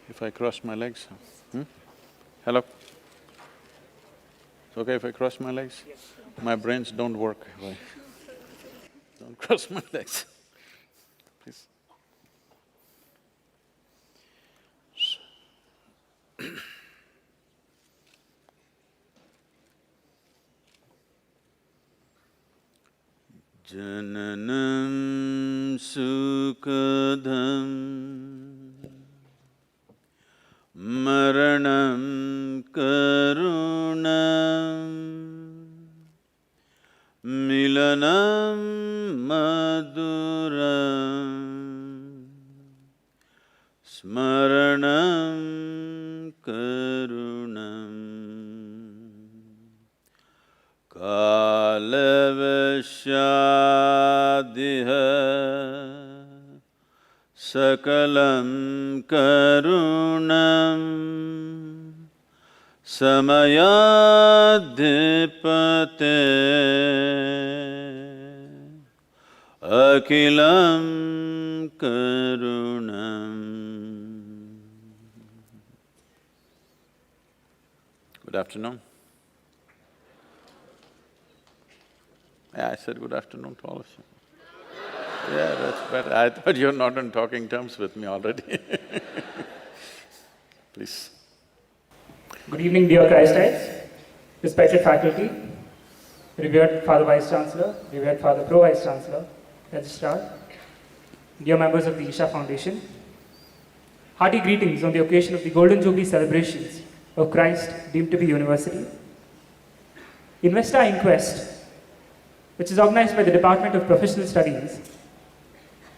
if I cross my legs? Hello? It's okay if I cross my legs? Yes. My brains don't work if I don't cross my legs. Please. Jananam sukadham maranam karunam milanam maduram smaranam karunam kalavashadiha sakalam karunam samayadhipate akilam karunam. Good afternoon. Yeah, I said good afternoon to all of you. Yeah, that's better. I thought you're not on talking terms with me already. Please. Good evening, dear Christites, respected faculty, revered Father Vice Chancellor, revered Father Pro Vice Chancellor, Registrar, dear members of the Isha Foundation. Hearty greetings on the occasion of the Golden Jubilee celebrations of Christ deemed to be University. Investor Inquest, which is organized by the Department of Professional Studies,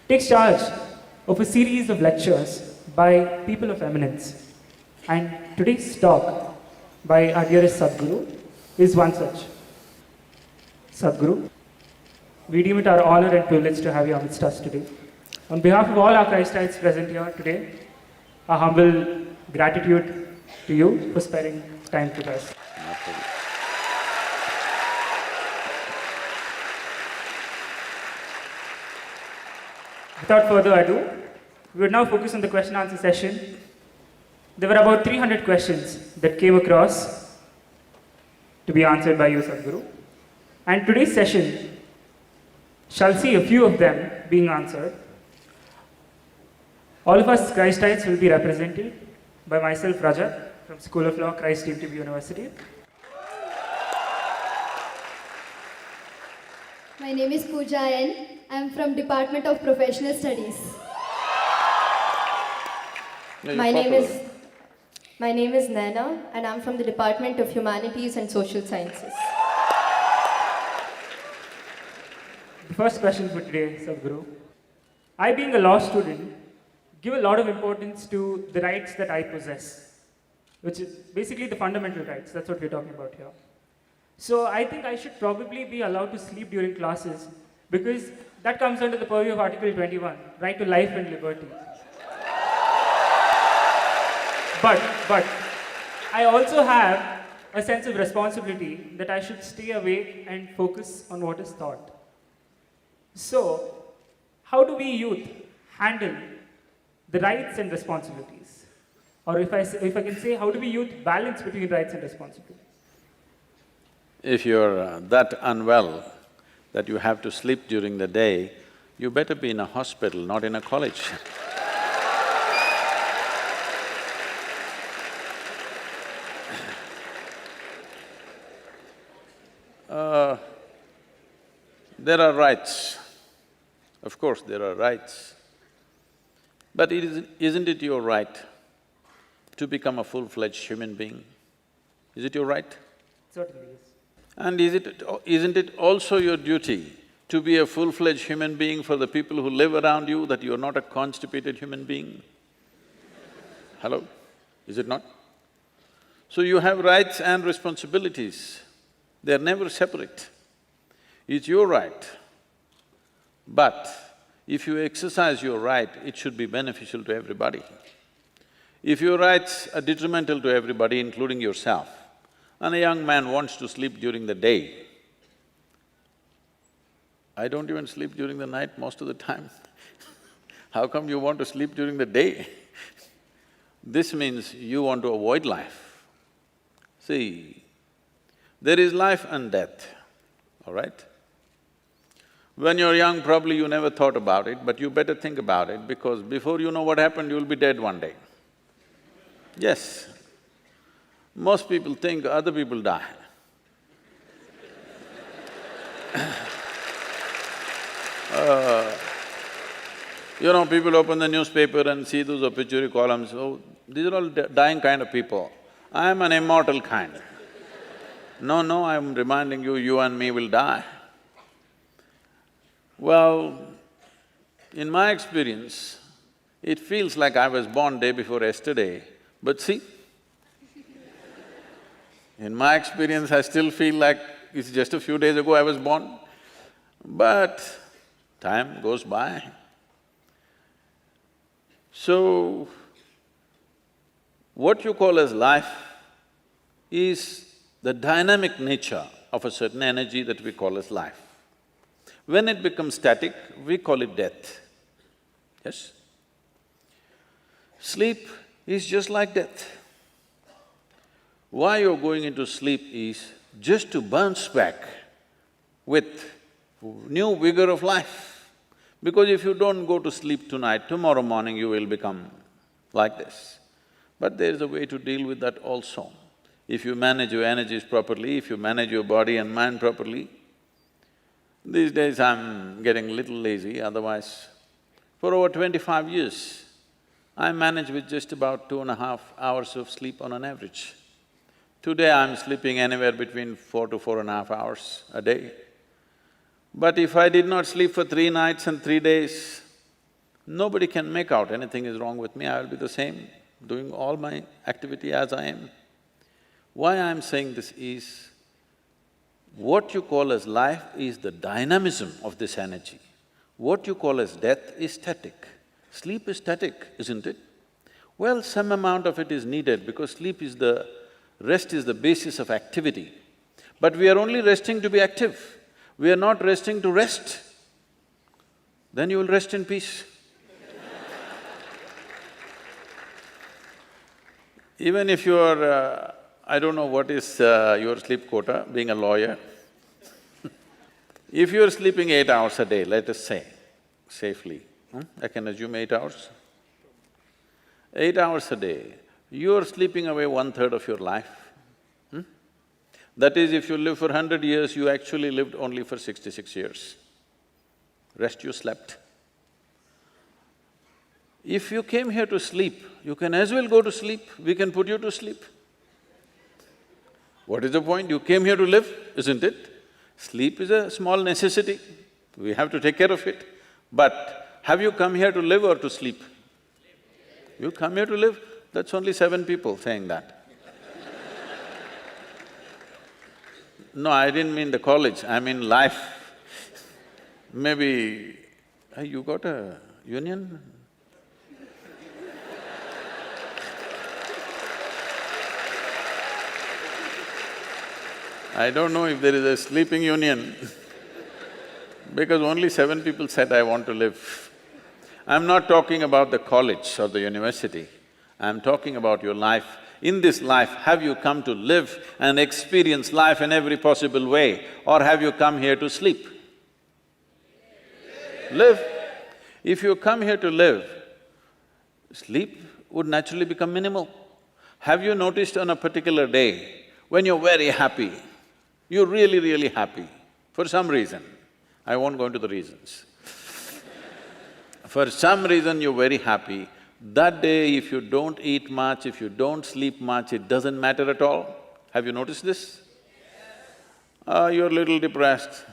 takes charge of a series of lectures by people of eminence. And today's talk by our dearest Sadhguru is one such. Sadhguru, we deem it our honor and privilege to have you amidst us today. On behalf of all our Christites present here today, our humble gratitude to you for sparing time with us. Without further ado, we will now focus on the question and answer session. There were about 300 questions that came across to be answered by you, Sadhguru. And today's session shall see a few of them being answered. All of us Christites will be represented by myself, Rajat, from School of Law, Christ deemed to be University. My name is Pooja N. I am from Department of Professional Studies. Yeah, My name is Naina, and I'm from the Department of Humanities and Social Sciences. The first question for today, Sadhguru. I, being a law student, give a lot of importance to the rights that I possess, which is basically the fundamental rights. That's what we're talking about here. So I think I should probably be allowed to sleep during classes because that comes under the purview of Article 21, right to life and liberty. But I also have a sense of responsibility that I should stay awake and focus on what is taught. So, how do we youth handle the rights and responsibilities? Or if I can say, how do we youth balance between rights and responsibilities? If you're that unwell that you have to sleep during the day, you better be in a hospital, not in a college. There are rights. Of course, there are rights. But isn't it your right to become a full-fledged human being? Is it your right? Certainly, yes. And isn't it also your duty to be a full-fledged human being for the people who live around you, that you're not a constipated human being? Hello? Is it not? So you have rights and responsibilities. They're never separate. It's your right. But if you exercise your right, it should be beneficial to everybody. If your rights are detrimental to everybody, including yourself, and a young man wants to sleep during the day, I don't even sleep during the night most of the time. How come you want to sleep during the day? This means you want to avoid life. See, there is life and death, all right? When you're young, probably you never thought about it, but you better think about it because before you know what happened, you'll be dead one day. Yes. Most people think other people die. People open the newspaper and see those obituary columns, oh, these are all dying kind of people. I am an immortal kind. No, I'm reminding you, you and me will die. Well, in my experience, it feels like I was born day before yesterday, but see, in my experience, I still feel like it's just a few days ago I was born. But time goes by. So, what you call as life is the dynamic nature of a certain energy that we call as life. When it becomes static, we call it death. Yes? Sleep is just like death. Why you're going into sleep is just to bounce back with new vigor of life. Because if you don't go to sleep tonight, tomorrow morning you will become like this. But there is a way to deal with that also. If you manage your energies properly, if you manage your body and mind properly, these days I'm getting a little lazy, otherwise for over 25 years, I manage with just about 2.5 hours of sleep on an average. Today I'm sleeping anywhere between 4 to 4.5 hours a day. But if I did not sleep for 3 nights and 3 days, nobody can make out anything is wrong with me, I will be the same, doing all my activity as I am. Why I'm saying this is, what you call as life is the dynamism of this energy. What you call as death is static. Sleep is static, isn't it? Well, some amount of it is needed because rest is the basis of activity. But we are only resting to be active. We are not resting to rest. Then you will rest in peace. Even if you are… I don't know what is your sleep quota, being a lawyer. If you're sleeping 8 hours a day, let us say, safely, I can assume 8 hours. 8 hours a day, you're sleeping away 1/3 of your life. That is, if you live for 100 years, you actually lived only for 66 years. Rest you slept. If you came here to sleep, you can as well go to sleep, we can put you to sleep. What is the point? You came here to live, isn't it? Sleep is a small necessity, we have to take care of it. But have you come here to live or to sleep? You come here to live, that's only 7 people saying that. No, I didn't mean the college, I mean life. Maybe… Hey, you got a union? I don't know if there is a sleeping union because only 7 people said, I want to live. I'm not talking about the college or the university, I'm talking about your life. In this life, have you come to live and experience life in every possible way, or have you come here to sleep? Live. If you come here to live, sleep would naturally become minimal. Have you noticed on a particular day, when you're very happy, you're really, really happy, for some reason, I won't go into the reasons. For some reason you're very happy, that day if you don't eat much, if you don't sleep much, it doesn't matter at all. Have you noticed this? You're a little depressed,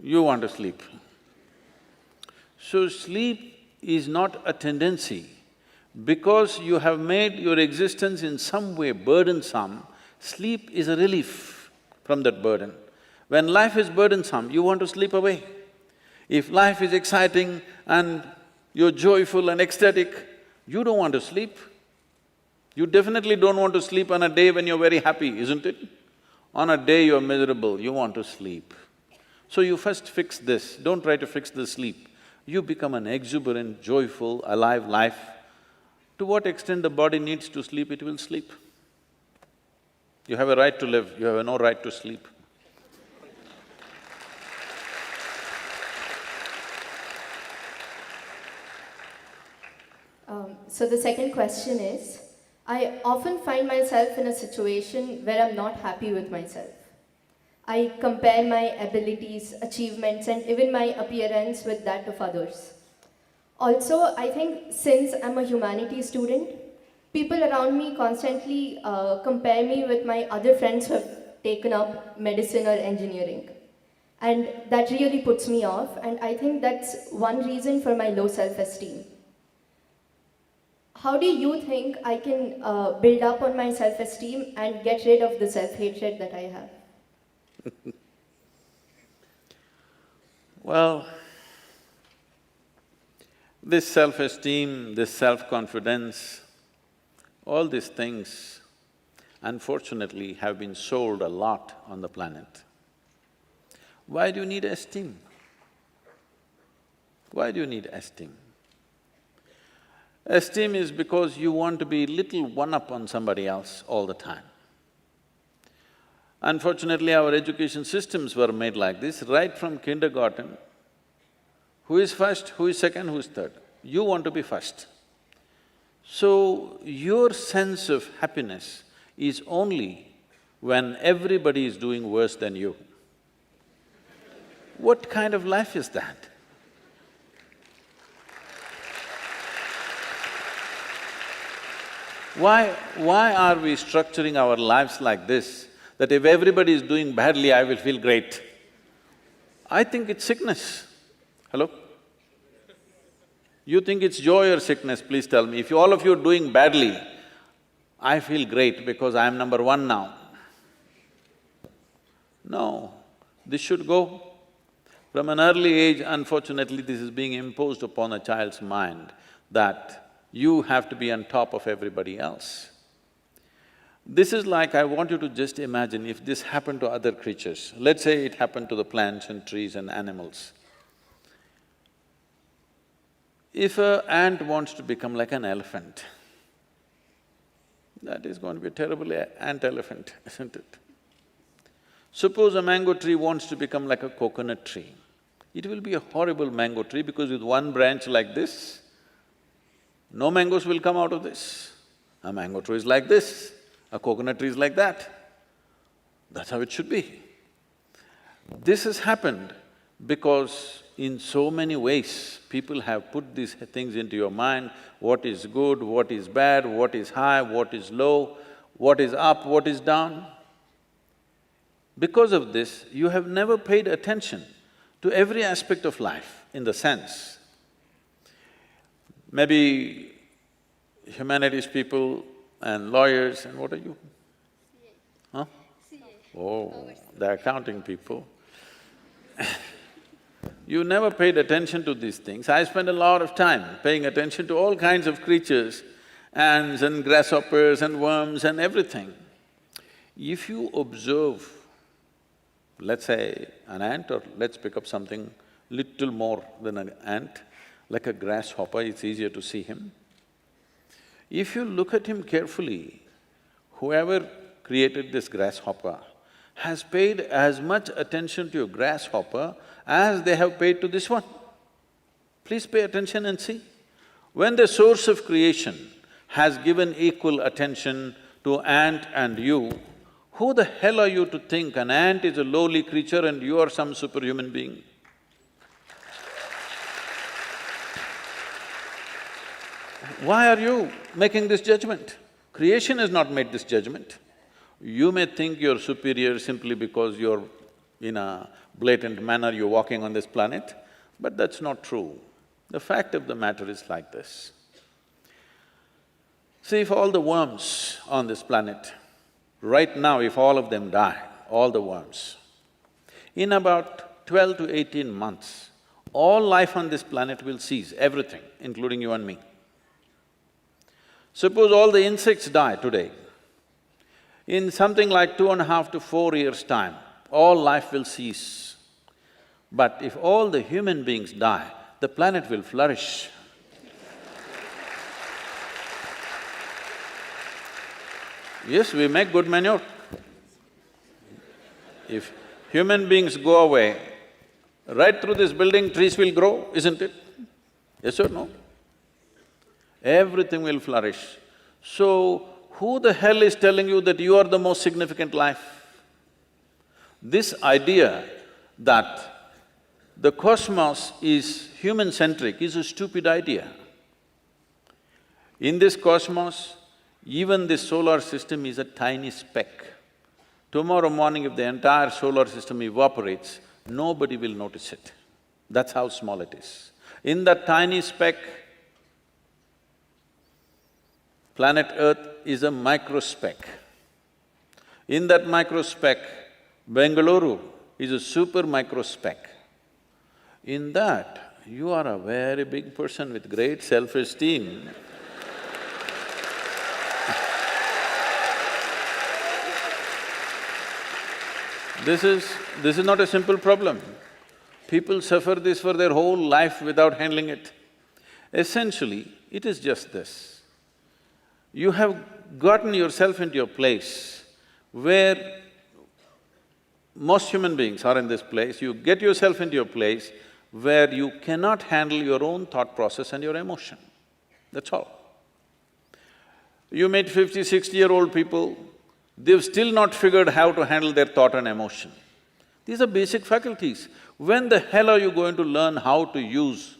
you want to sleep. So sleep is not a tendency. Because you have made your existence in some way burdensome, sleep is a relief from that burden. When life is burdensome, you want to sleep away. If life is exciting and you're joyful and ecstatic, you don't want to sleep. You definitely don't want to sleep on a day when you're very happy, isn't it? On a day you're miserable, you want to sleep. So you first fix this, don't try to fix the sleep. You become an exuberant, joyful, alive life. To what extent the body needs to sleep, it will sleep. You have a right to live, you have no right to sleep. So the second question is, I often find myself in a situation where I'm not happy with myself. I compare my abilities, achievements, and even my appearance with that of others. Also, I think since I'm a humanities student, people around me constantly compare me with my other friends who have taken up medicine or engineering. And that really puts me off, and I think that's one reason for my low self-esteem. How do you think I can build up on my self-esteem and get rid of the self-hatred that I have? Well, this self-esteem, this self-confidence, all these things, unfortunately, have been sold a lot on the planet. Why do you need esteem? Why do you need esteem? Esteem is because you want to be little one-up on somebody else all the time. Unfortunately, our education systems were made like this, right from kindergarten. Who is first, who is second, who is third? You want to be first. So, your sense of happiness is only when everybody is doing worse than you. What kind of life is that? Why are we structuring our lives like this, that if everybody is doing badly, I will feel great? I think it's sickness. Hello? You think it's joy or sickness, please tell me. If all of you are doing badly, I feel great because I am number one now. No, this should go. From an early age, unfortunately, this is being imposed upon a child's mind that you have to be on top of everybody else. This is like, I want you to just imagine if this happened to other creatures. Let's say it happened to the plants and trees and animals. If an ant wants to become like an elephant, that is going to be a terrible ant-elephant, isn't it? Suppose a mango tree wants to become like a coconut tree. It will be a horrible mango tree because with one branch like this, no mangoes will come out of this. A mango tree is like this, a coconut tree is like that. That's how it should be. This has happened because in so many ways, people have put these things into your mind, what is good, what is bad, what is high, what is low, what is up, what is down. Because of this, you have never paid attention to every aspect of life in the sense. Maybe humanities people and lawyers and what are you? Huh? Oh, the accounting people. You never paid attention to these things. I spend a lot of time paying attention to all kinds of creatures, ants and grasshoppers and worms and everything. If you observe, let's say an ant, or let's pick up something little more than an ant, like a grasshopper, it's easier to see him. If you look at him carefully, whoever created this grasshopper has paid as much attention to a grasshopper as they have paid to this one. Please pay attention and see. When the source of creation has given equal attention to ant and you, who the hell are you to think an ant is a lowly creature and you are some superhuman being? Why are you making this judgment? Creation has not made this judgment. You may think you're superior simply because you're in a blatant manner, you're walking on this planet, but that's not true. The fact of the matter is like this. See, if all the worms on this planet, right now if all of them die, all the worms, in about 12 to 18 months, all life on this planet will cease, everything, including you and me. Suppose all the insects die today, in something like 2.5 to 4 years' time, all life will cease. But if all the human beings die, the planet will flourish. Yes, we make good manure. If human beings go away, right through this building trees will grow, isn't it? Yes or no? Everything will flourish. So, who the hell is telling you that you are the most significant life? This idea that the cosmos is human-centric is a stupid idea. In this cosmos, even this solar system is a tiny speck. Tomorrow morning, if the entire solar system evaporates, nobody will notice it. That's how small it is. In that tiny speck, planet Earth is a microspeck. In that microspeck, Bengaluru is a super microspeck. In that, you are a very big person with great self-esteem. This is not a simple problem. People suffer this for their whole life without handling it. Essentially, it is just this. You have gotten yourself into a place where most human beings are in this place, you get yourself into a place where you cannot handle your own thought process and your emotion. That's all. You meet 50, 60-year-old people, they've still not figured how to handle their thought and emotion. These are basic faculties. When the hell are you going to learn how to use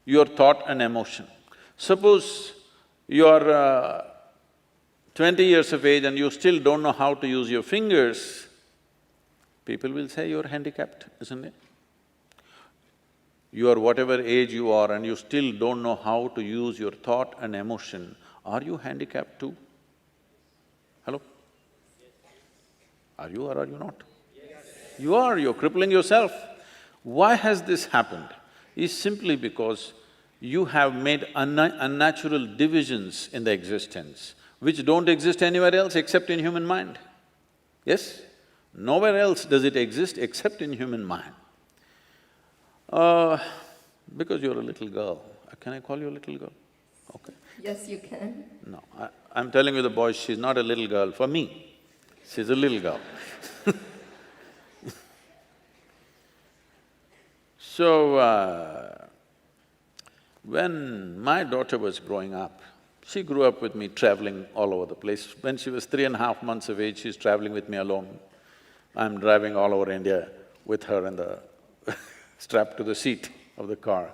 your thought and emotion? Suppose you're 20 years of age and you still don't know how to use your fingers, people will say you're handicapped, isn't it? You are whatever age you are and you still don't know how to use your thought and emotion, are you handicapped too? Hello? Are you or are you not? Yes. You are, you're crippling yourself. Why has this happened? Is simply because you have made unnatural divisions in the existence, which don't exist anywhere else except in human mind. Yes? Nowhere else does it exist except in human mind. Because you're a little girl, can I call you a little girl? Okay. Yes, you can. No, I'm telling you the boys, she's not a little girl for me, she's a little girl. So, when my daughter was growing up, she grew up with me traveling all over the place. When she was 3.5 months of age, she's traveling with me alone. I'm driving all over India with her in the strapped to the seat of the car.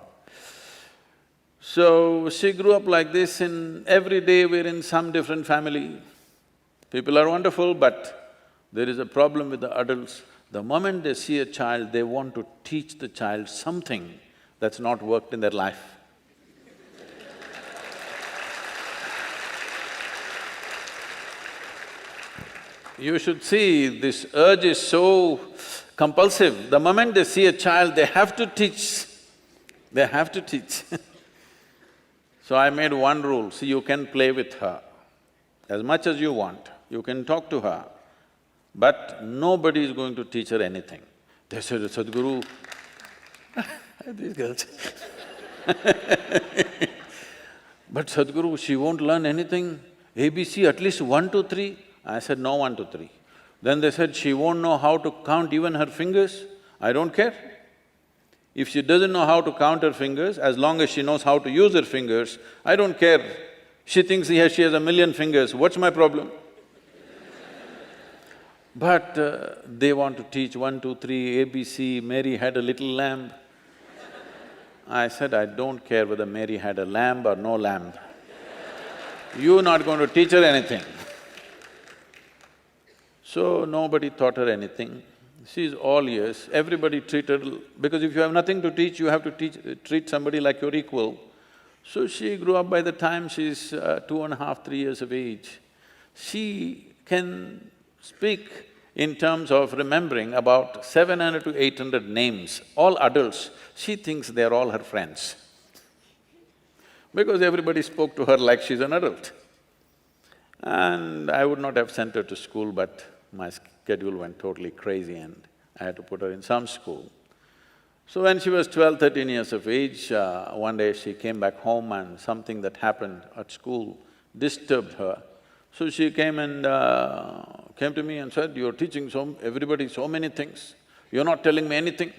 So, she grew up like this, and every day we're in some different family. People are wonderful, but there is a problem with the adults. The moment they see a child, they want to teach the child something that's not worked in their life. You should see, this urge is so compulsive. The moment they see a child, they have to teach, they have to teach. So I made one rule, see, you can play with her as much as you want, you can talk to her, but nobody is going to teach her anything. They said, Sadhguru, these girls but Sadhguru, she won't learn anything, ABC at least 1, 2, 3. I said, no 1, 2, 3. Then they said, she won't know how to count even her fingers. I don't care. If she doesn't know how to count her fingers, as long as she knows how to use her fingers, I don't care. She thinks she has 1,000,000 fingers, what's my problem? But they want to teach 1, 2, 3, ABC, Mary had a little lamb. I said, I don't care whether Mary had a lamb or no lamb. You're not going to teach her anything. So nobody taught her anything. She's all ears, everybody treated her… because if you have nothing to teach, you have to treat somebody like your equal. So she grew up. By the time she's 2.5, 3 years of age, she can speak in terms of remembering about 700 to 800 names, all adults. She thinks they're all her friends because everybody spoke to her like she's an adult. And I would not have sent her to school, but my schedule went totally crazy and I had to put her in some school. So when she was 12, 13 years of age, one day she came back home and something that happened at school disturbed her. So she came and came to me and said, "You're teaching everybody so many things, you're not telling me anything."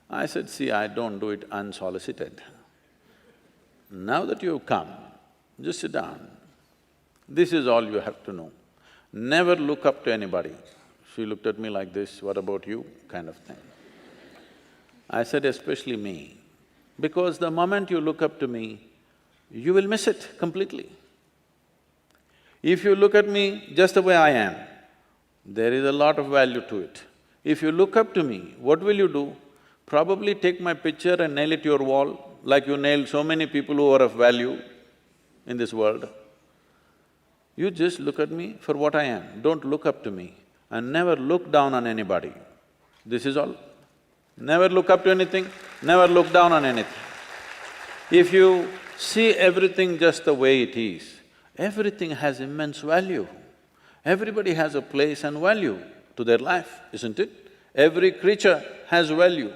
I said, "See, I don't do it unsolicited. Now that you've come, just sit down. This is all you have to know. Never look up to anybody." She looked at me like this, "What about you?" kind of thing. I said, "Especially me, because the moment you look up to me, you will miss it completely. If you look at me just the way I am, there is a lot of value to it. If you look up to me, what will you do? Probably take my picture and nail it to your wall, like you nailed so many people who are of value in this world. You just look at me for what I am, don't look up to me, and never look down on anybody. This is all. Never look up to anything, never look down on anything. If you see everything just the way it is, everything has immense value. Everybody has a place and value to their life, isn't it? Every creature has value.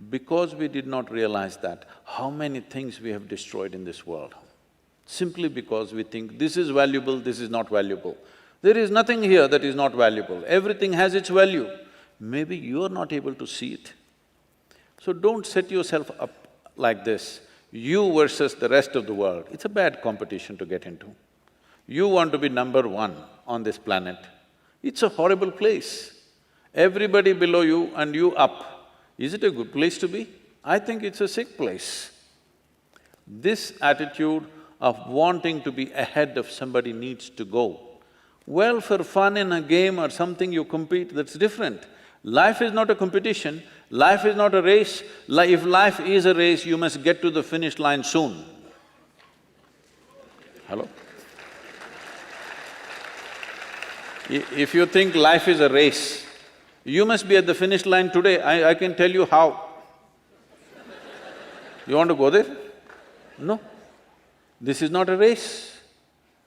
Because we did not realize that, how many things we have destroyed in this world, simply because we think this is valuable, this is not valuable. There is nothing here that is not valuable, everything has its value. Maybe you are not able to see it. So don't set yourself up like this, you versus the rest of the world. It's a bad competition to get into. You want to be number one on this planet. It's a horrible place. Everybody below you and you up. Is it a good place to be? I think it's a sick place. This attitude of wanting to be ahead of somebody needs to go. Well, for fun in a game or something you compete, that's different. Life is not a competition, life is not a race. If life is a race, you must get to the finish line soon. Hello? If you think life is a race, you must be at the finish line today, I can tell you how. You want to go there? No. This is not a race.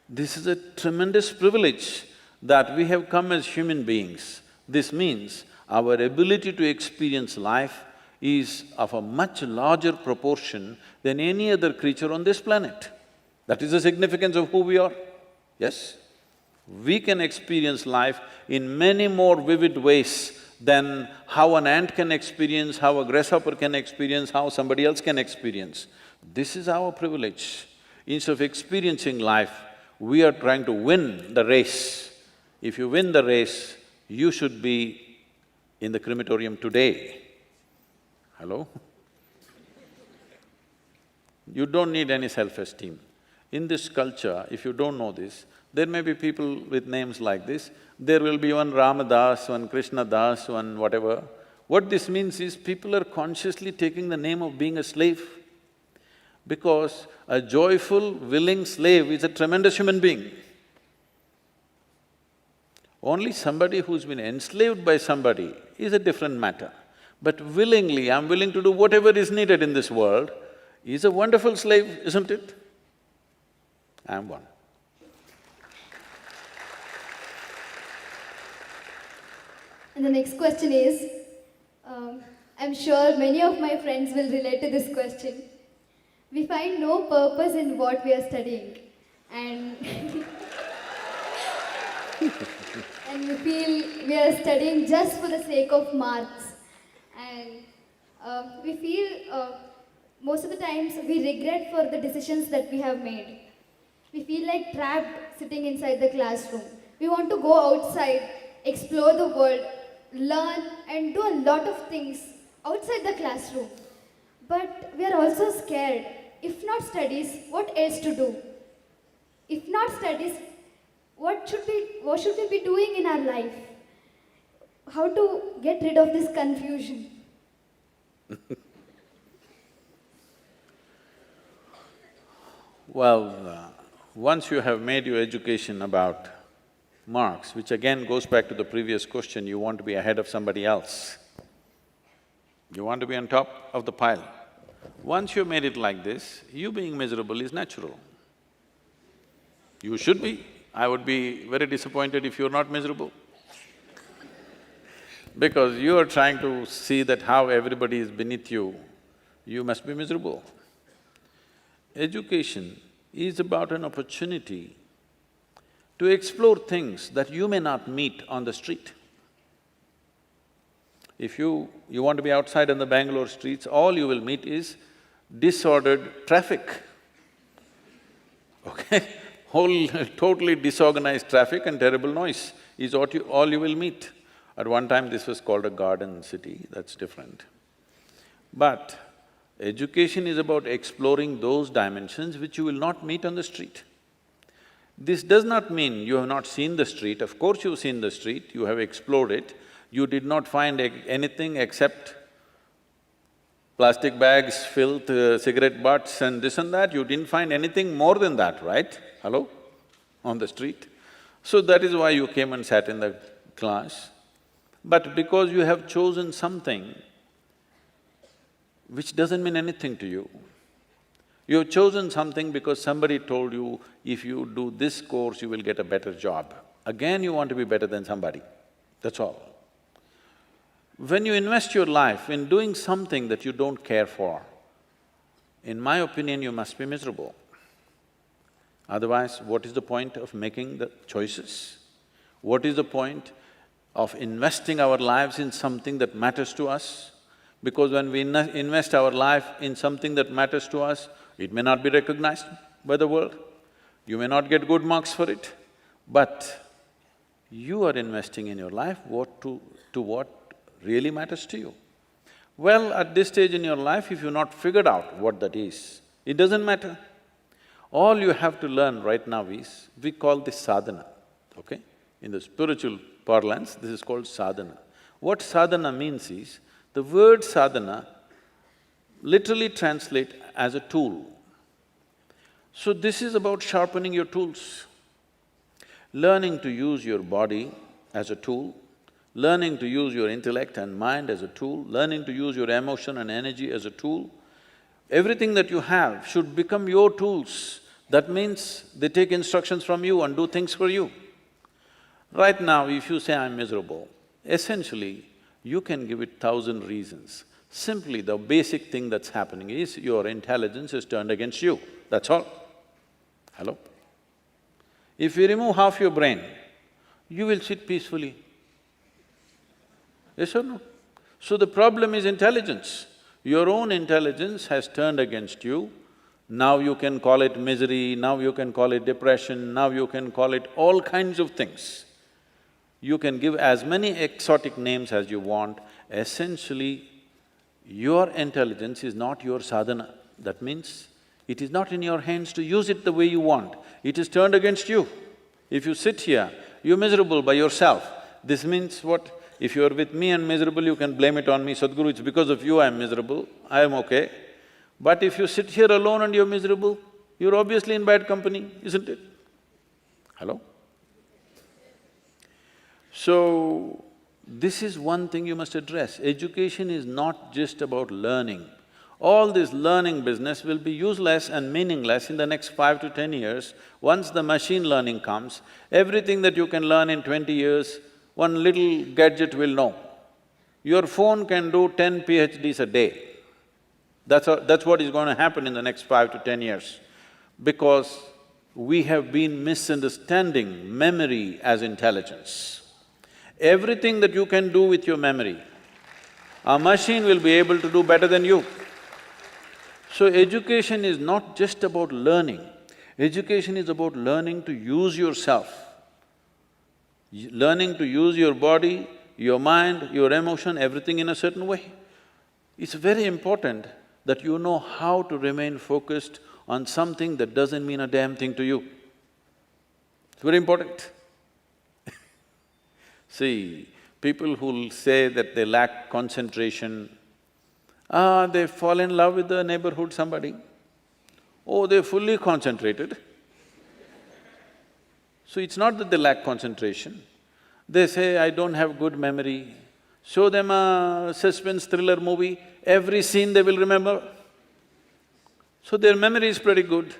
This is a tremendous privilege that we have come as human beings. This means our ability to experience life is of a much larger proportion than any other creature on this planet. That is the significance of who we are, yes? We can experience life in many more vivid ways than how an ant can experience, how a grasshopper can experience, how somebody else can experience. This is our privilege. Instead of experiencing life, we are trying to win the race. If you win the race, you should be in the crematorium today. Hello? You don't need any self-esteem. In this culture, if you don't know this, there may be people with names like this, there will be one Ramadas, one Krishna Das, one whatever. What this means is people are consciously taking the name of being a slave, because a joyful, willing slave is a tremendous human being. Only somebody who's been enslaved by somebody is a different matter. But willingly, I'm willing to do whatever is needed in this world, is a wonderful slave, isn't it? I'm one. And the next question is, I'm sure many of my friends will relate to this question. We find no purpose in what we are studying, and and we feel we are studying just for the sake of marks. And we feel most of the times we regret for the decisions that we have made. We feel like trapped sitting inside the classroom. We want to go outside, explore the world, learn and do a lot of things outside the classroom. But we are also scared. If not studies, what else to do? If not studies, what should we be doing in our life? How to get rid of this confusion? Well, once you have made your education about marks, which again goes back to the previous question, you want to be ahead of somebody else. You want to be on top of the pile. Once you've made it like this, you being miserable is natural. You should be. I would be very disappointed if you're not miserable. Because you are trying to see that how everybody is beneath you, you must be miserable. Education is about an opportunity to explore things that you may not meet on the street. If you want to be outside in the Bengaluru streets, all you will meet is disordered traffic, okay? Whole totally disorganized traffic and terrible noise is all you will meet. At one time this was called a garden city, that's different. But education is about exploring those dimensions which you will not meet on the street. This does not mean you have not seen the street, of course you've seen the street, you have explored it, you did not find anything except plastic bags, filth, cigarette butts and this and that, you didn't find anything more than that, right? Hello? On the street. So that is why you came and sat in the class. But because you have chosen something which doesn't mean anything to you, you have chosen something because somebody told you, if you do this course, you will get a better job. Again, you want to be better than somebody, that's all. When you invest your life in doing something that you don't care for, in my opinion, you must be miserable. Otherwise, what is the point of making the choices? What is the point of investing our lives in something that matters to us? Because when we invest our life in something that matters to us, it may not be recognized by the world, you may not get good marks for it, but you are investing in your life to what really matters to you. Well, at this stage in your life, if you've not figured out what that is, it doesn't matter. All you have to learn right now is, we call this sadhana, okay? In the spiritual parlance, this is called sadhana. What sadhana means is, the word sadhana literally translates as a tool. So this is about sharpening your tools, learning to use your body as a tool, learning to use your intellect and mind as a tool, learning to use your emotion and energy as a tool. Everything that you have should become your tools. That means they take instructions from you and do things for you. Right now, if you say, I'm miserable, essentially, you can give it 1,000 reasons. Simply, the basic thing that's happening is your intelligence is turned against you, that's all. Hello? If you remove half your brain, you will sit peacefully. Yes or no? So the problem is intelligence. Your own intelligence has turned against you. Now you can call it misery, now you can call it depression, now you can call it all kinds of things. You can give as many exotic names as you want. Essentially, your intelligence is not your sadhana. That means, it is not in your hands to use it the way you want. It is turned against you. If you sit here, you're miserable by yourself. This means what? If you're with me and miserable, you can blame it on me, Sadhguru, it's because of you I'm miserable, I am okay. But if you sit here alone and you're miserable, you're obviously in bad company, isn't it? Hello? So, this is one thing you must address. Education is not just about learning. All this learning business will be useless and meaningless in the next 5 to 10 years. Once the machine learning comes, everything that you can learn in 20 years, one little gadget will know. Your phone can do 10 PhDs a day. That's what is going to happen in the next 5 to 10 years. Because we have been misunderstanding memory as intelligence. Everything that you can do with your memory, a machine will be able to do better than you. So education is not just about learning, education is about learning to use yourself, learning to use your body, your mind, your emotion, everything in a certain way. It's very important that you know how to remain focused on something that doesn't mean a damn thing to you. It's very important. See, people who'll say that they lack concentration, they fall in love with the neighborhood somebody. Oh, they're fully concentrated. So it's not that they lack concentration. They say, I don't have good memory. Show them a suspense thriller movie, every scene they will remember. So their memory is pretty good.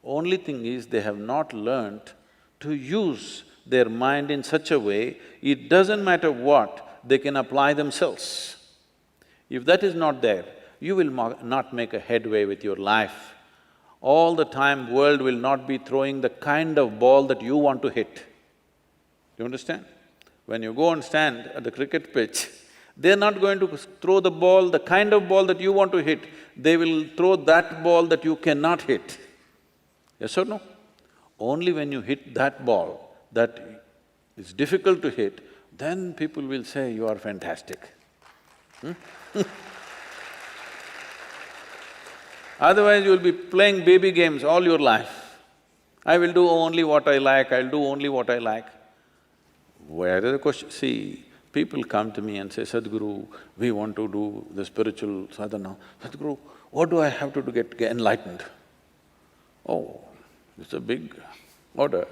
Only thing is, they have not learnt to use their mind in such a way, it doesn't matter what, they can apply themselves. If that is not there, you will not make a headway with your life. all the time world will not be throwing the kind of ball that you want to hit. Do you understand? When you go and stand at the cricket pitch, they're not going to throw the ball, the kind of ball that you want to hit, they will throw that ball that you cannot hit. Yes or no? Only when you hit that ball that is difficult to hit, then people will say, you are fantastic. Otherwise, you will be playing baby games all your life. I will do only what I like, I'll do only what I like. Where is the question? See, people come to me and say, Sadhguru, we want to do the spiritual sadhana. Sadhguru, what do I have to do to get enlightened? Oh, it's a big order.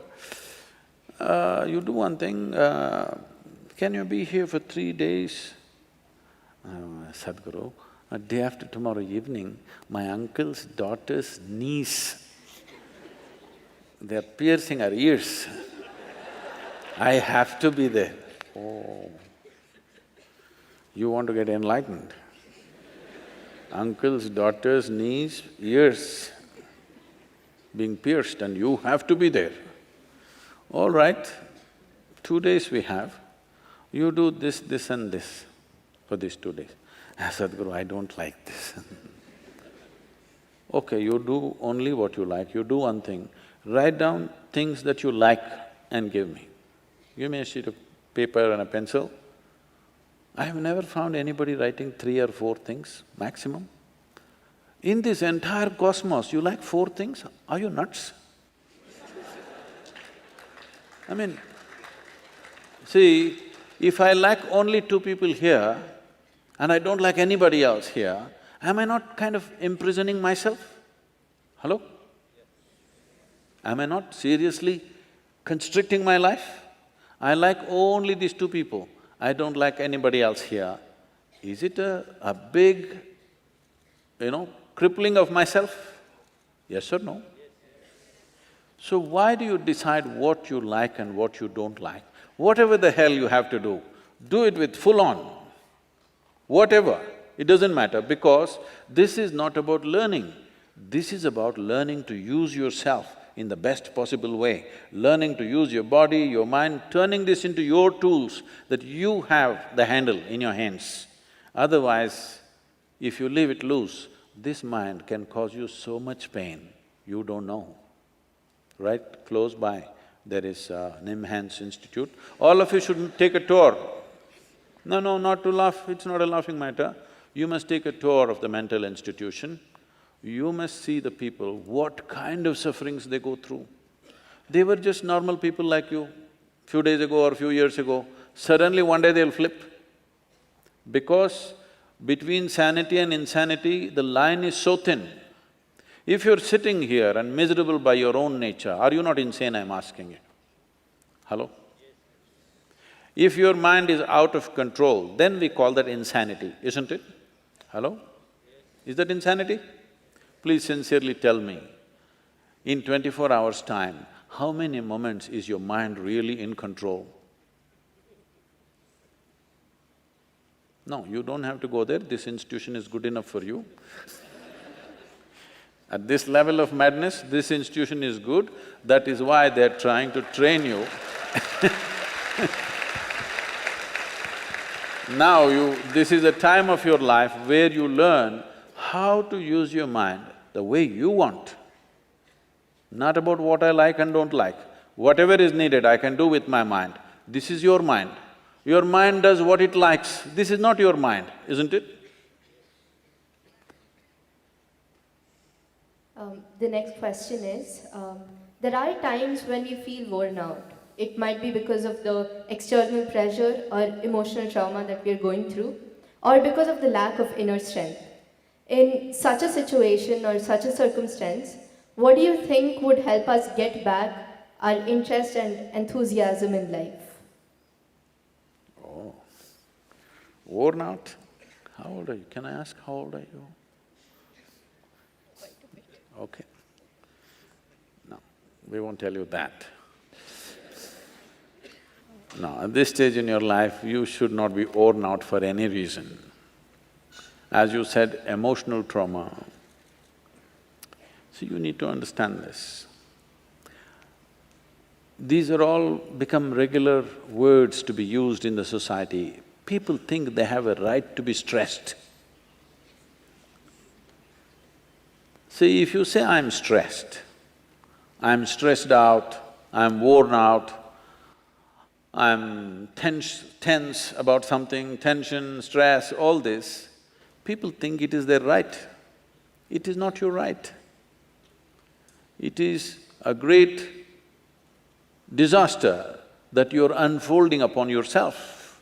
You do one thing, can you be here for 3 days? Sadhguru, day after tomorrow evening, my uncle's daughter's niece, they're piercing her ears. I have to be there. Oh, you want to get enlightened? Uncle's daughter's niece, ears being pierced and you have to be there. All right, 2 days we have, you do this, this and this for these 2 days. Sadhguru, I don't like this. Okay, you do only what you like, you do one thing, write down things that you like and give me. Give me a sheet of paper and a pencil. I have never found anybody writing 3 or 4 things, maximum. In this entire cosmos, you like 4 things? Are you nuts? I mean, see, if I like only 2 people here and I don't like anybody else here, am I not kind of imprisoning myself? Hello? Am I not seriously constricting my life? I like only these 2 people, I don't like anybody else here. Is it a big, crippling of myself? Yes or no? So why do you decide what you like and what you don't like? Whatever the hell you have to do it with full on. Whatever, it doesn't matter, because this is not about learning. This is about learning to use yourself in the best possible way, learning to use your body, your mind, turning this into your tools, that you have the handle in your hands. Otherwise, if you leave it loose, this mind can cause you so much pain, you don't know. Right close by, there is Nimhans Institute. All of you should take a tour. No, not to laugh, it's not a laughing matter. You must take a tour of the mental institution. You must see the people, what kind of sufferings they go through. They were just normal people like you, few days ago or few years ago. Suddenly one day they'll flip. Because between sanity and insanity, the line is so thin. If you're sitting here and miserable by your own nature, are you not insane, I'm asking you? Hello? If your mind is out of control, then we call that insanity, isn't it? Hello? Is that insanity? Please sincerely tell me, in 24 hours' time, how many moments is your mind really in control? No, you don't have to go there, this institution is good enough for you. At this level of madness, this institution is good, that is why they're trying to train you. Now this is a time of your life where you learn how to use your mind the way you want. Not about what I like and don't like. Whatever is needed, I can do with my mind. This is your mind. Your mind does what it likes. This is not your mind, isn't it? The next question is, there are times when we feel worn out. It might be because of the external pressure or emotional trauma that we are going through, or because of the lack of inner strength. In such a situation or such a circumstance, what do you think would help us get back our interest and enthusiasm in life? Oh, worn out? How old are you? Can I ask how old are you? Okay. No, we won't tell you that. No, at this stage in your life, you should not be worn out for any reason. As you said, emotional trauma. So you need to understand this. These are all become regular words to be used in the society. People think they have a right to be stressed. See, if you say, I'm stressed out, I'm worn out, I'm tense about something, tension, stress, all this, people think it is their right. It is not your right. It is a great disaster that you're unfolding upon yourself.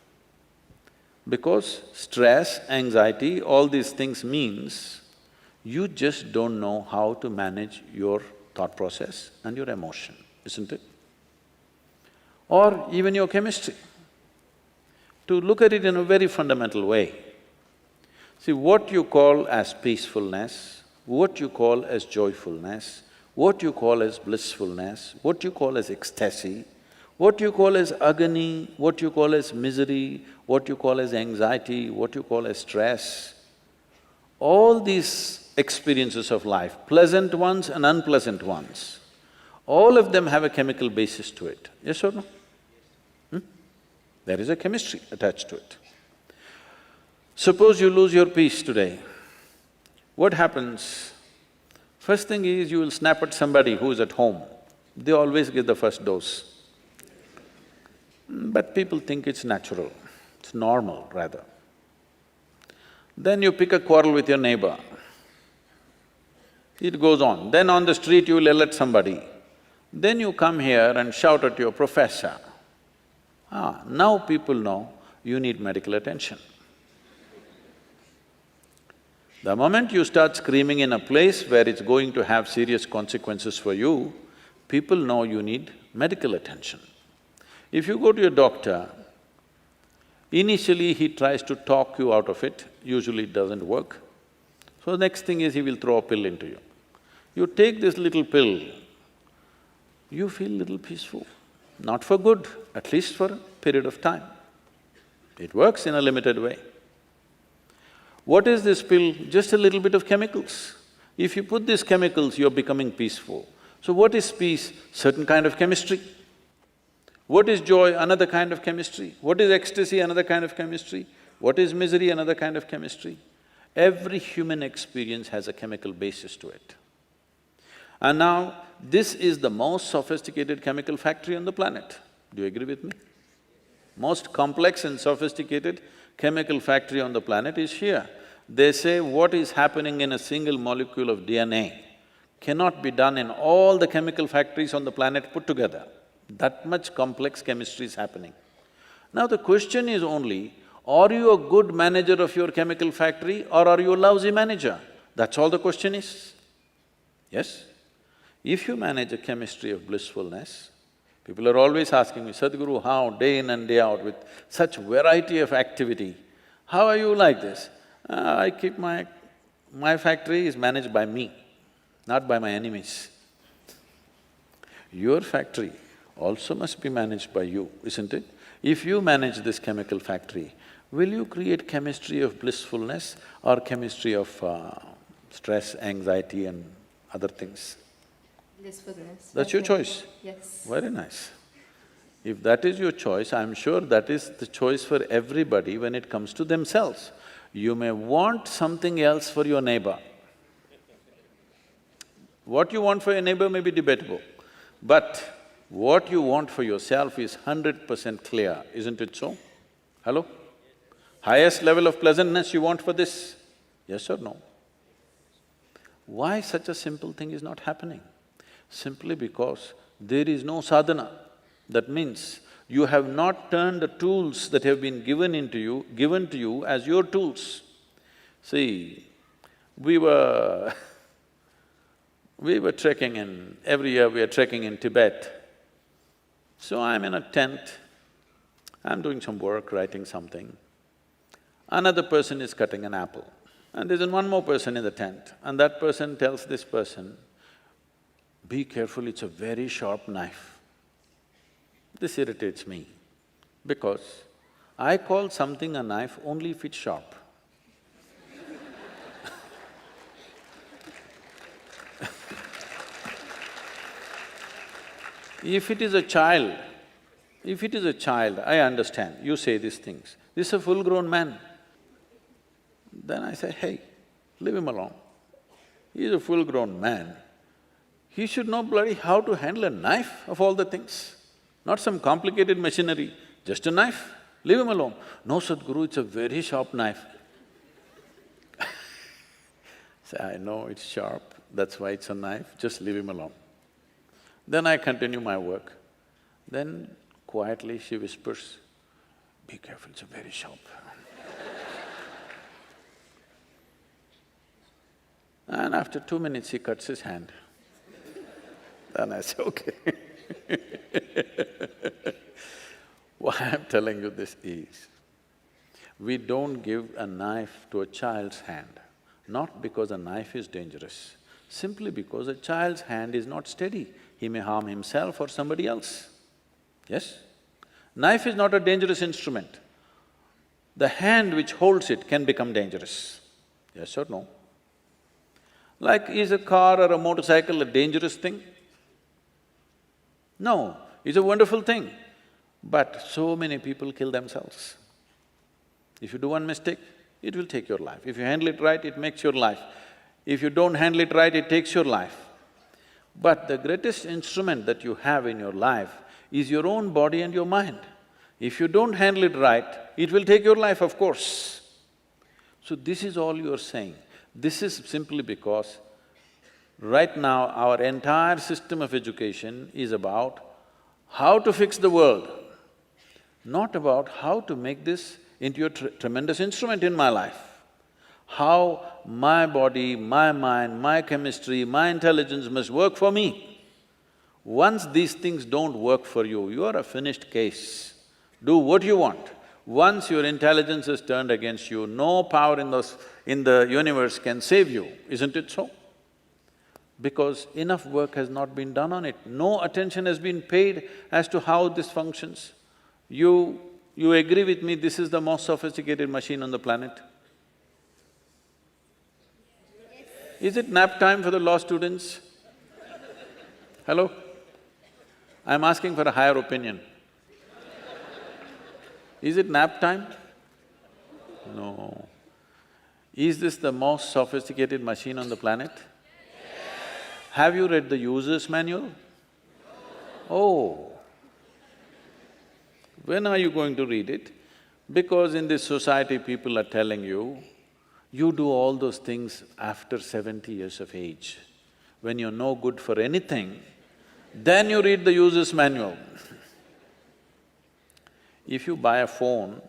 Because stress, anxiety, all these things means you just don't know how to manage your thought process and your emotion, isn't it? Or even your chemistry. To look at it in a very fundamental way. See, what you call as peacefulness, what you call as joyfulness, what you call as blissfulness, what you call as ecstasy, what you call as agony, what you call as misery, what you call as anxiety, what you call as stress, all these experiences of life, pleasant ones and unpleasant ones, all of them have a chemical basis to it, yes or no? There is a chemistry attached to it. Suppose you lose your peace today, what happens? First thing is you will snap at somebody who is at home, they always give the first dose. But people think it's natural, it's normal rather. Then you pick a quarrel with your neighbor, it goes on. Then on the street you will yell at somebody. Then you come here and shout at your professor. Now people know you need medical attention. The moment you start screaming in a place where it's going to have serious consequences for you, people know you need medical attention. If you go to your doctor, initially he tries to talk you out of it, usually it doesn't work. So the next thing is he will throw a pill into you. You take this little pill, you feel little peaceful. Not for good, at least for a period of time. It works in a limited way. What is this pill? Just a little bit of chemicals. If you put these chemicals, you're becoming peaceful. So what is peace? Certain kind of chemistry. What is joy? Another kind of chemistry. What is ecstasy? Another kind of chemistry. What is misery? Another kind of chemistry. Every human experience has a chemical basis to it. And now, this is the most sophisticated chemical factory on the planet. Do you agree with me? Most complex and sophisticated chemical factory on the planet is here. They say what is happening in a single molecule of DNA cannot be done in all the chemical factories on the planet put together. That much complex chemistry is happening. Now the question is only, are you a good manager of your chemical factory or are you a lousy manager? That's all the question is. Yes? If you manage a chemistry of blissfulness, people are always asking me, Sadhguru, how day in and day out with such variety of activity, how are you like this? I keep my factory is managed by me, not by my enemies. Your factory also must be managed by you, isn't it? If you manage this chemical factory, will you create chemistry of blissfulness or chemistry of stress, anxiety and other things? Blissfulness. That's your choice? Yes. Very nice. If that is your choice, I'm sure that is the choice for everybody when it comes to themselves. You may want something else for your neighbor. What you want for your neighbor may be debatable, but what you want for yourself is 100% clear, isn't it so? Hello? Highest level of pleasantness you want for this, yes or no? Why such a simple thing is not happening? Simply because there is no sadhana. That means you have not turned the tools that have been given to you as your tools. See, we were trekking in… every year we are trekking in Tibet. So I'm in a tent, I'm doing some work, writing something. Another person is cutting an apple, and there's one more person in the tent, and that person tells this person, be careful, it's a very sharp knife. This irritates me, because I call something a knife only if it's sharp. If it is a child, I understand, you say these things. This is a full-grown man. Then I say, hey, leave him alone. He is a full-grown man. He should know bloody how to handle a knife of all the things, not some complicated machinery, just a knife. Leave him alone. No, Sadhguru, it's a very sharp knife. Say, I know it's sharp, that's why it's a knife, just leave him alone. Then I continue my work. Then quietly she whispers, be careful, it's a very sharp. And after 2 minutes, he cuts his hand. Then I say, okay. Why I'm telling you this is, we don't give a knife to a child's hand, not because a knife is dangerous, simply because a child's hand is not steady. He may harm himself or somebody else. Yes? Knife is not a dangerous instrument. The hand which holds it can become dangerous. Yes or no? Like, is a car or a motorcycle a dangerous thing? No, it's a wonderful thing. But so many people kill themselves. If you do one mistake, it will take your life. If you handle it right, it makes your life. If you don't handle it right, it takes your life. But the greatest instrument that you have in your life is your own body and your mind. If you don't handle it right, it will take your life, of course. So this is all you're saying. This is simply because right now our entire system of education is about how to fix the world, not about how to make this into a tremendous instrument in my life. How my body, my mind, my chemistry, my intelligence must work for me. Once these things don't work for you, you are a finished case. Do what you want. Once your intelligence is turned against you, no power in the universe can save you, isn't it so? Because enough work has not been done on it, no attention has been paid as to how this functions. You agree with me, this is the most sophisticated machine on the planet? Is it nap time for the law students? Hello? I'm asking for a higher opinion. Is it nap time? No. Is this the most sophisticated machine on the planet? Have you read the user's manual? Oh. When are you going to read it? Because in this society, people are telling you, you do all those things after 70 years of age. When you're no good for anything, then you read the user's manual. If you buy a phone,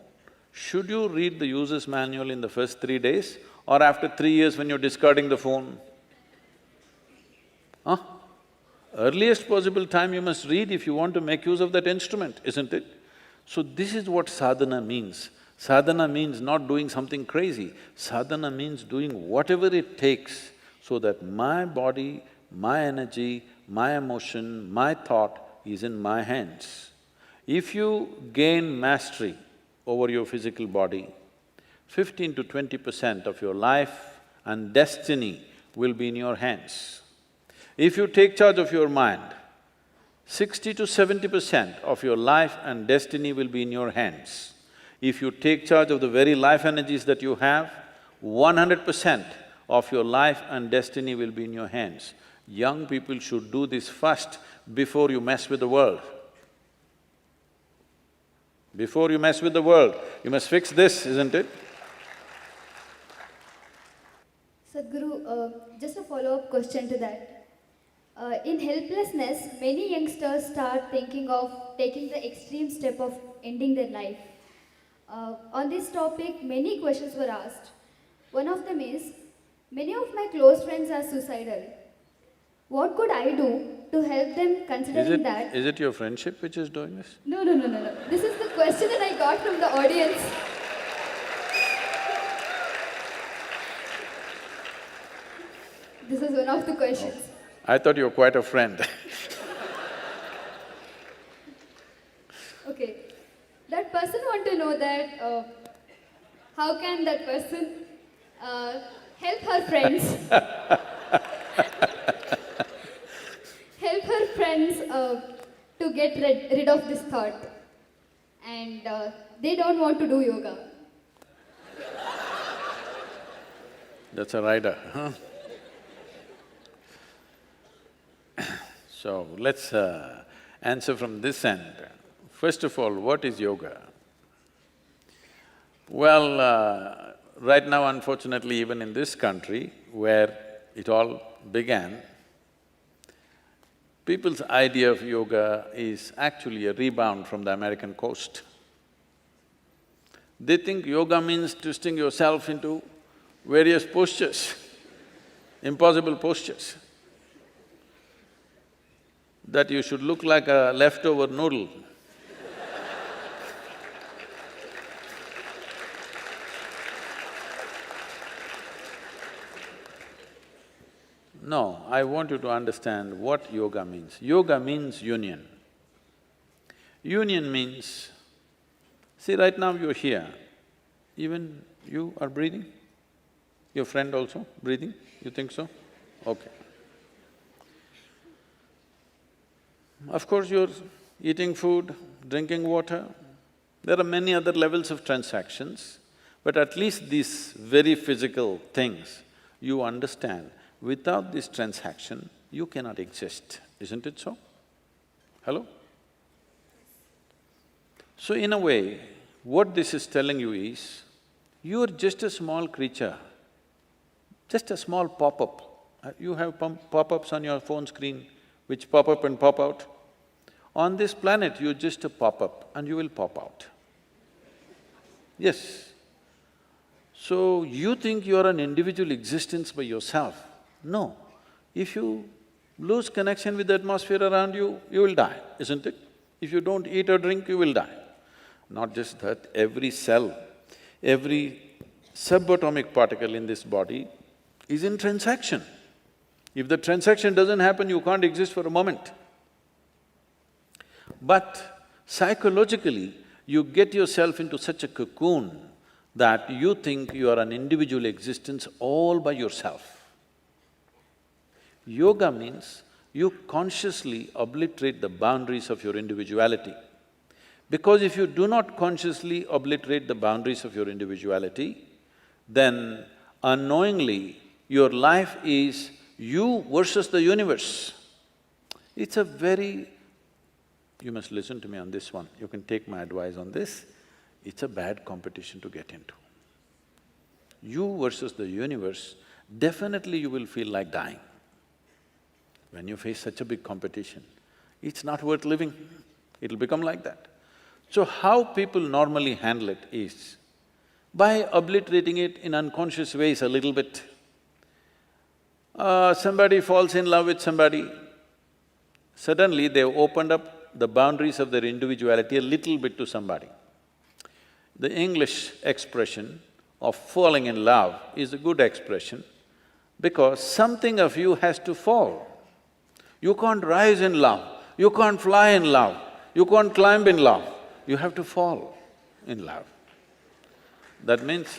should you read the user's manual in the first 3 days or after 3 years when you're discarding the phone? Huh? Earliest possible time you must read if you want to make use of that instrument, isn't it? So this is what sadhana means. Sadhana means not doing something crazy. Sadhana means doing whatever it takes so that my body, my energy, my emotion, my thought is in my hands. If you gain mastery over your physical body, 15 to 20% of your life and destiny will be in your hands. If you take charge of your mind, 60 to 70% of your life and destiny will be in your hands. If you take charge of the very life energies that you have, 100% of your life and destiny will be in your hands. Young people should do this first before you mess with the world. Before you mess with the world, you must fix this, isn't it? Sadhguru, just a follow-up question to that. In helplessness, many youngsters start thinking of taking the extreme step of ending their life. On this topic, many questions were asked. One of them is, many of my close friends are suicidal. What could I do to help them considering that? Is it your friendship which is doing this? No. This is the question that I got from the audience. This is one of the questions. Oh. I thought you were quite a friend. Okay. That person want to know that how can that person help her friends help her friends get rid of this thought. And they don't want to do yoga. That's a rider, huh? So, let's answer from this end. First of all, what is yoga? Well, right now unfortunately even in this country where it all began, people's idea of yoga is actually a rebound from the American coast. They think yoga means twisting yourself into various postures, impossible postures, that you should look like a leftover noodle. No, I want you to understand what yoga means. Yoga means union. Union means, see right now you're here, even you are breathing? Your friend also breathing? You think so? Okay. Of course you're eating food, drinking water. There are many other levels of transactions, but at least these very physical things you understand. Without this transaction, you cannot exist, isn't it so? Hello? So in a way, what this is telling you is, you are just a small creature, just a small pop-up. You have pop-ups on your phone screen which pop up and pop out. On this planet, you're just a pop-up and you will pop out. Yes. So, you think you are an individual existence by yourself. No. If you lose connection with the atmosphere around you, you will die, isn't it? If you don't eat or drink, you will die. Not just that, every cell, every subatomic particle in this body is in transaction. If the transaction doesn't happen, you can't exist for a moment. But psychologically, you get yourself into such a cocoon that you think you are an individual existence all by yourself. Yoga means you consciously obliterate the boundaries of your individuality. Because if you do not consciously obliterate the boundaries of your individuality, then unknowingly your life is you versus the universe. It's a very… You must listen to me on this one, you can take my advice on this. It's a bad competition to get into. You versus the universe, definitely you will feel like dying. When you face such a big competition, it's not worth living, it'll become like that. So how people normally handle it is, by obliterating it in unconscious ways a little bit. Somebody falls in love with somebody, suddenly they've opened up the boundaries of their individuality a little bit to somebody. The English expression of falling in love is a good expression because something of you has to fall. You can't rise in love, you can't fly in love, you can't climb in love, you have to fall in love. That means…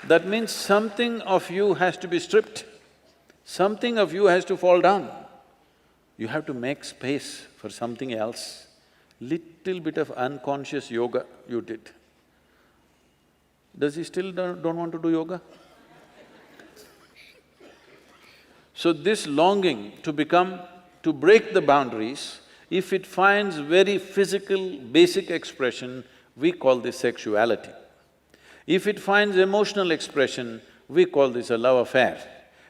that means something of you has to be stripped, something of you has to fall down. You have to make space for something else. Little bit of unconscious yoga you did. Does he still don't want to do yoga? So this longing to break the boundaries, if it finds very physical, basic expression, we call this sexuality. If it finds emotional expression, we call this a love affair.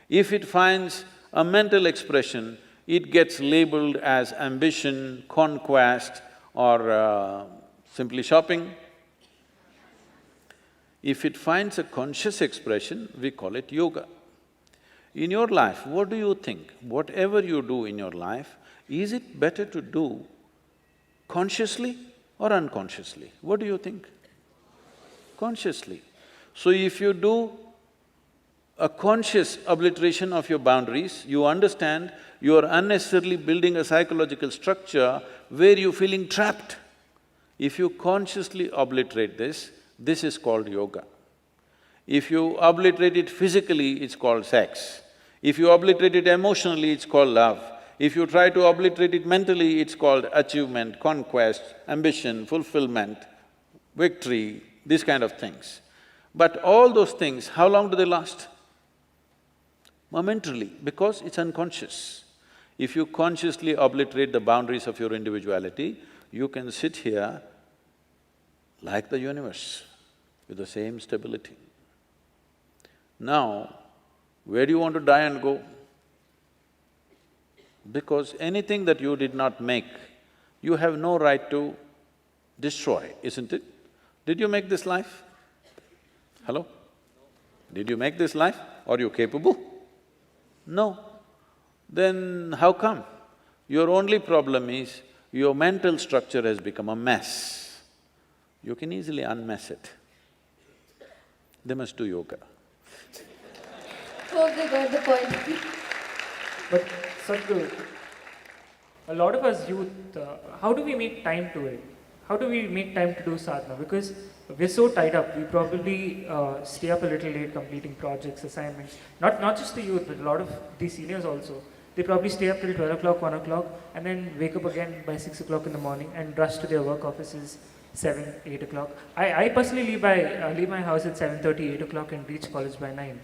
If it finds a mental expression, it gets labeled as ambition, conquest or simply shopping. If it finds a conscious expression, we call it yoga. In your life, what do you think? Whatever you do in your life, is it better to do consciously or unconsciously? What do you think? Consciously. So if you do a conscious obliteration of your boundaries, you understand you are unnecessarily building a psychological structure where you're feeling trapped. If you consciously obliterate this is called yoga. If you obliterate it physically, it's called sex. If you obliterate it emotionally, it's called love. If you try to obliterate it mentally, it's called achievement, conquest, ambition, fulfillment, victory, these kind of things. But all those things, how long do they last? Momentarily, because it's unconscious. If you consciously obliterate the boundaries of your individuality, you can sit here like the universe with the same stability. Now, where do you want to die and go? Because anything that you did not make, you have no right to destroy, isn't it? Did you make this life? Hello? Did you make this life? Are you capable? No. Then how come? Your only problem is your mental structure has become a mess. You can easily unmess it. They must do yoga. Hope they got the point. But Sadhguru, a lot of us youth, how do we make time to it? How do we make time to do sadhana? Because we're so tied up, we probably stay up a little late completing projects, assignments. Not just the youth, but a lot of the seniors also. They probably stay up till 12 o'clock, 1 o'clock, and then wake up again by 6 o'clock in the morning and rush to their work offices 7, 8 o'clock. I personally leave my house at 7:30, 8 o'clock and reach college by 9.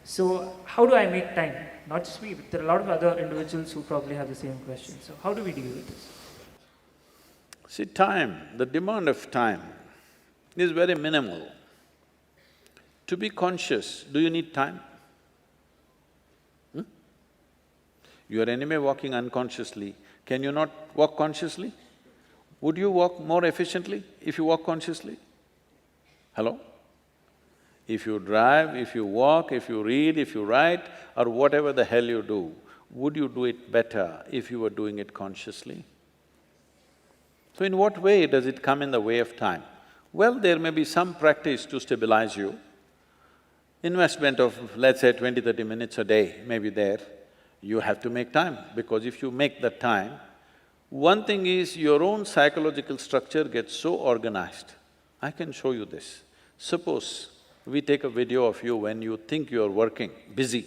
So how do I make time? Not just me, but there are a lot of other individuals who probably have the same question. So how do we deal with this? See, time, the demand of time is very minimal. To be conscious, do you need time? You are anyway walking unconsciously. Can you not walk consciously? Would you walk more efficiently if you walk consciously? Hello? If you drive, if you walk, if you read, if you write, or whatever the hell you do, would you do it better if you were doing it consciously? So in what way does it come in the way of time? Well, there may be some practice to stabilize you. Investment of, let's say, 20–30 minutes a day may be there. You have to make time, because if you make that time, one thing is your own psychological structure gets so organized. I can show you this. Suppose we take a video of you when you think you're working, busy.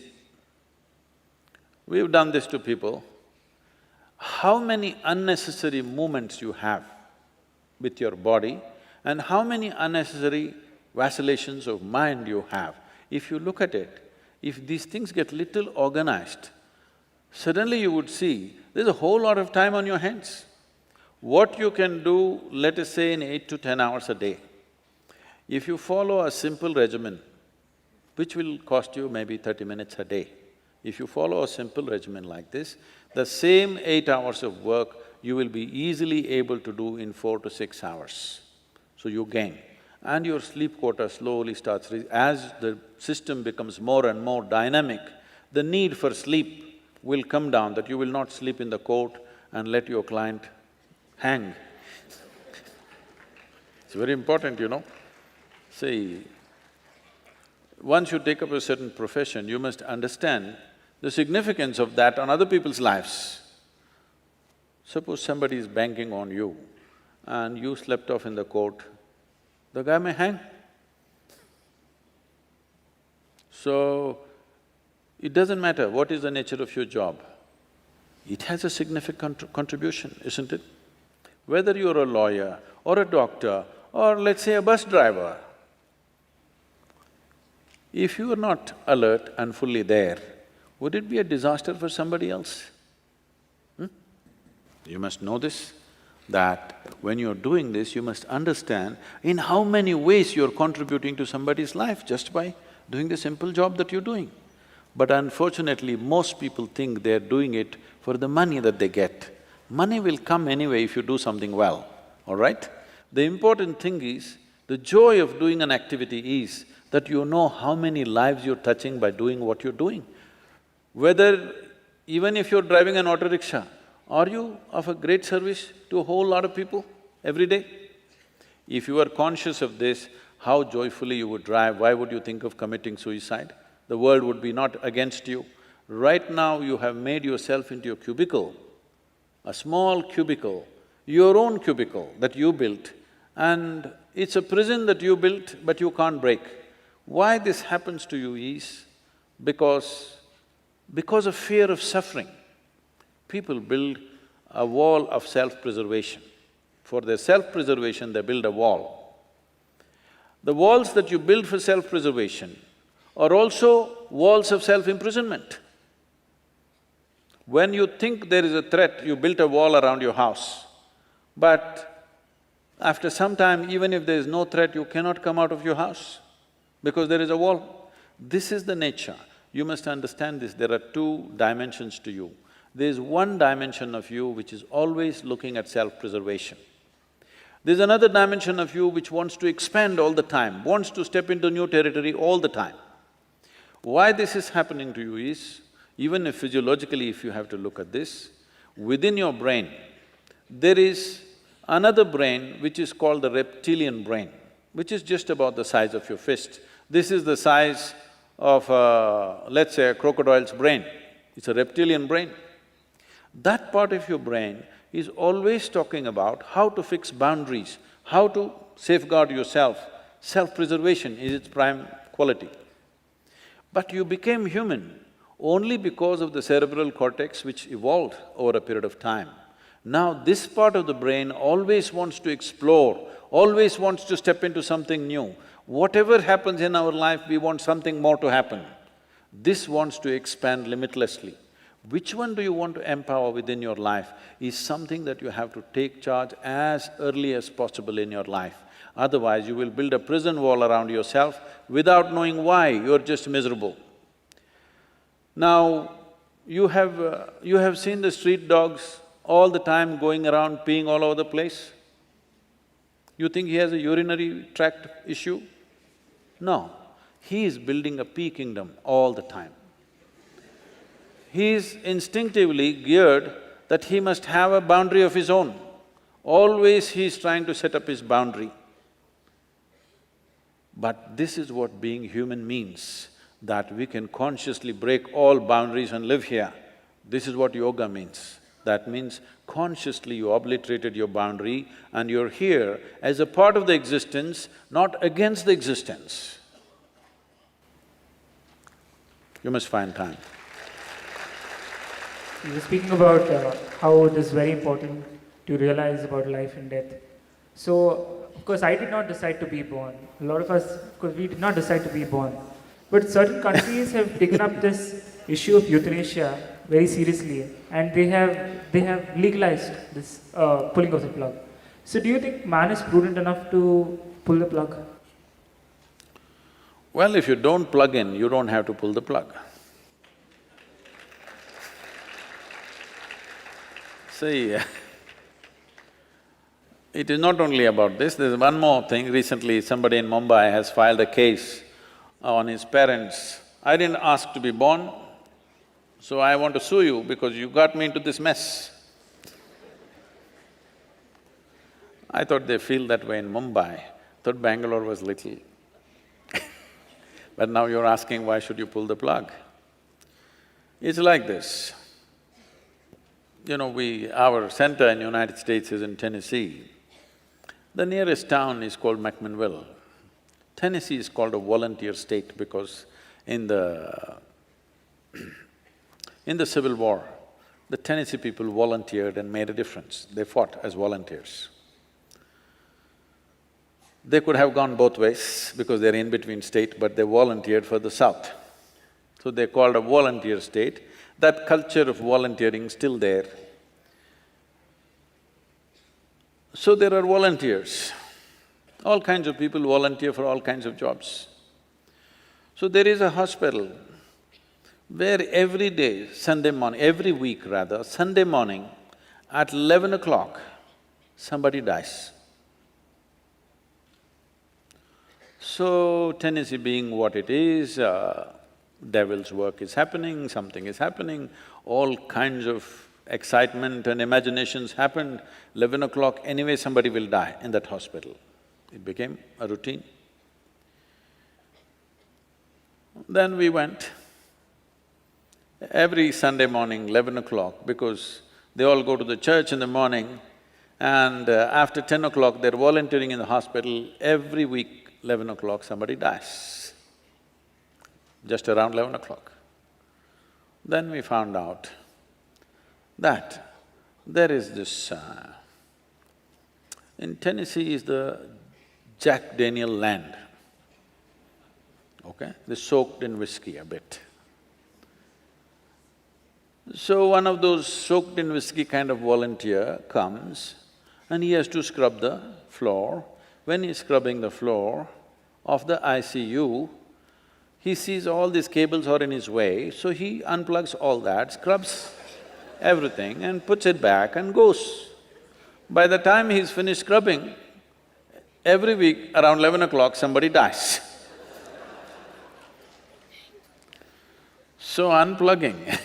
We've done this to people. How many unnecessary movements you have with your body and how many unnecessary vacillations of mind you have. If you look at it, if these things get little organized, suddenly you would see there's a whole lot of time on your hands. What you can do, let us say in 8 to 10 hours a day, if you follow a simple regimen, which will cost you maybe 30 minutes a day, if you follow a simple regimen like this, the same 8 hours of work you will be easily able to do in 4 to 6 hours. So you gain. And your sleep quota slowly starts… As the system becomes more and more dynamic, the need for sleep will come down, that you will not sleep in the court and let your client hang. It's very important, you know. See, once you take up a certain profession, you must understand the significance of that on other people's lives. Suppose somebody is banking on you and you slept off in the court, the guy may hang. So, it doesn't matter what is the nature of your job, it has a significant contribution, isn't it? Whether you're a lawyer or a doctor or let's say a bus driver, if you are not alert and fully there, would it be a disaster for somebody else? You must know this, that when you're doing this, you must understand in how many ways you're contributing to somebody's life just by doing the simple job that you're doing. But unfortunately, most people think they're doing it for the money that they get. Money will come anyway if you do something well, all right? The important thing is, the joy of doing an activity is that you know how many lives you're touching by doing what you're doing. Whether… even if you're driving an auto rickshaw, are you of a great service to a whole lot of people every day? If you are conscious of this, how joyfully you would drive, why would you think of committing suicide? The world would be not against you. Right now you have made yourself into a cubicle, a small cubicle, your own cubicle that you built, and it's a prison that you built but you can't break. Why this happens to you is because Because of fear of suffering, people build a wall of self-preservation. For their self-preservation, they build a wall. The walls that you build for self-preservation are also walls of self-imprisonment. When you think there is a threat, you built a wall around your house. But after some time, even if there is no threat, you cannot come out of your house because there is a wall. This is the nature. You must understand this. There are two dimensions to you. There is one dimension of you which is always looking at self-preservation. There's another dimension of you which wants to expand all the time, wants to step into new territory all the time. Why this is happening to you is, even if physiologically if you have to look at this, within your brain, there is another brain which is called the reptilian brain, which is just about the size of your fist. This is the size of let's say a crocodile's brain. It's a reptilian brain. That part of your brain is always talking about how to fix boundaries, how to safeguard yourself. Self-preservation is its prime quality. But you became human only because of the cerebral cortex which evolved over a period of time. Now this part of the brain always wants to explore, always wants to step into something new. Whatever happens in our life, we want something more to happen. This wants to expand limitlessly. Which one do you want to empower within your life is something that you have to take charge as early as possible in your life. Otherwise, you will build a prison wall around yourself without knowing why, you're just miserable. Now, you have seen the street dogs all the time going around peeing all over the place? You think he has a urinary tract issue? No, he is building a pee kingdom all the time. He is instinctively geared that he must have a boundary of his own. Always he is trying to set up his boundary. But this is what being human means, that we can consciously break all boundaries and live here. This is what yoga means. That means consciously you obliterated your boundary and you're here as a part of the existence, not against the existence. You must find time. You were speaking about how it is very important to realize about life and death. So, of course, I did not decide to be born. A lot of us, of course, we did not decide to be born. But certain countries have taken up this issue of euthanasia very seriously, and they have legalized this pulling of the plug. So, do you think man is prudent enough to pull the plug? Well, if you don't plug in, you don't have to pull the plug. See, it is not only about this, there's one more thing. Recently, somebody in Mumbai has filed a case on his parents. I didn't ask to be born, so I want to sue you because you got me into this mess. I thought they feel that way in Mumbai, thought Bengaluru was little. But now you're asking why should you pull the plug? It's like this. You know, our center in United States is in Tennessee. The nearest town is called McMinnville. Tennessee is called a volunteer state because in the Civil War, the Tennessee people volunteered and made a difference. They fought as volunteers. They could have gone both ways because they're in between state, but they volunteered for the South. So they're called a volunteer state. That culture of volunteering is still there. So there are volunteers. All kinds of people volunteer for all kinds of jobs. So there is a hospital where every day, Sunday morning, every week rather, Sunday morning at 11 o'clock, somebody dies. So Tennessee being what it is, devil's work is happening, something is happening, all kinds of excitement and imaginations happened. 11 o'clock, anyway somebody will die in that hospital. It became a routine. Then we went every Sunday morning, 11 o'clock, because they all go to the church in the morning and after 10 o'clock they're volunteering in the hospital. Every week, 11 o'clock somebody dies, just around 11 o'clock. Then we found out that there is this… in Tennessee is the Jack Daniel land, okay? They're soaked in whiskey a bit. So one of those soaked in whiskey kind of volunteer comes and he has to scrub the floor. When he's scrubbing the floor of the ICU, he sees all these cables are in his way, so he unplugs all that, scrubs everything and puts it back and goes. By the time he's finished scrubbing, every week around 11 o'clock somebody dies. So unplugging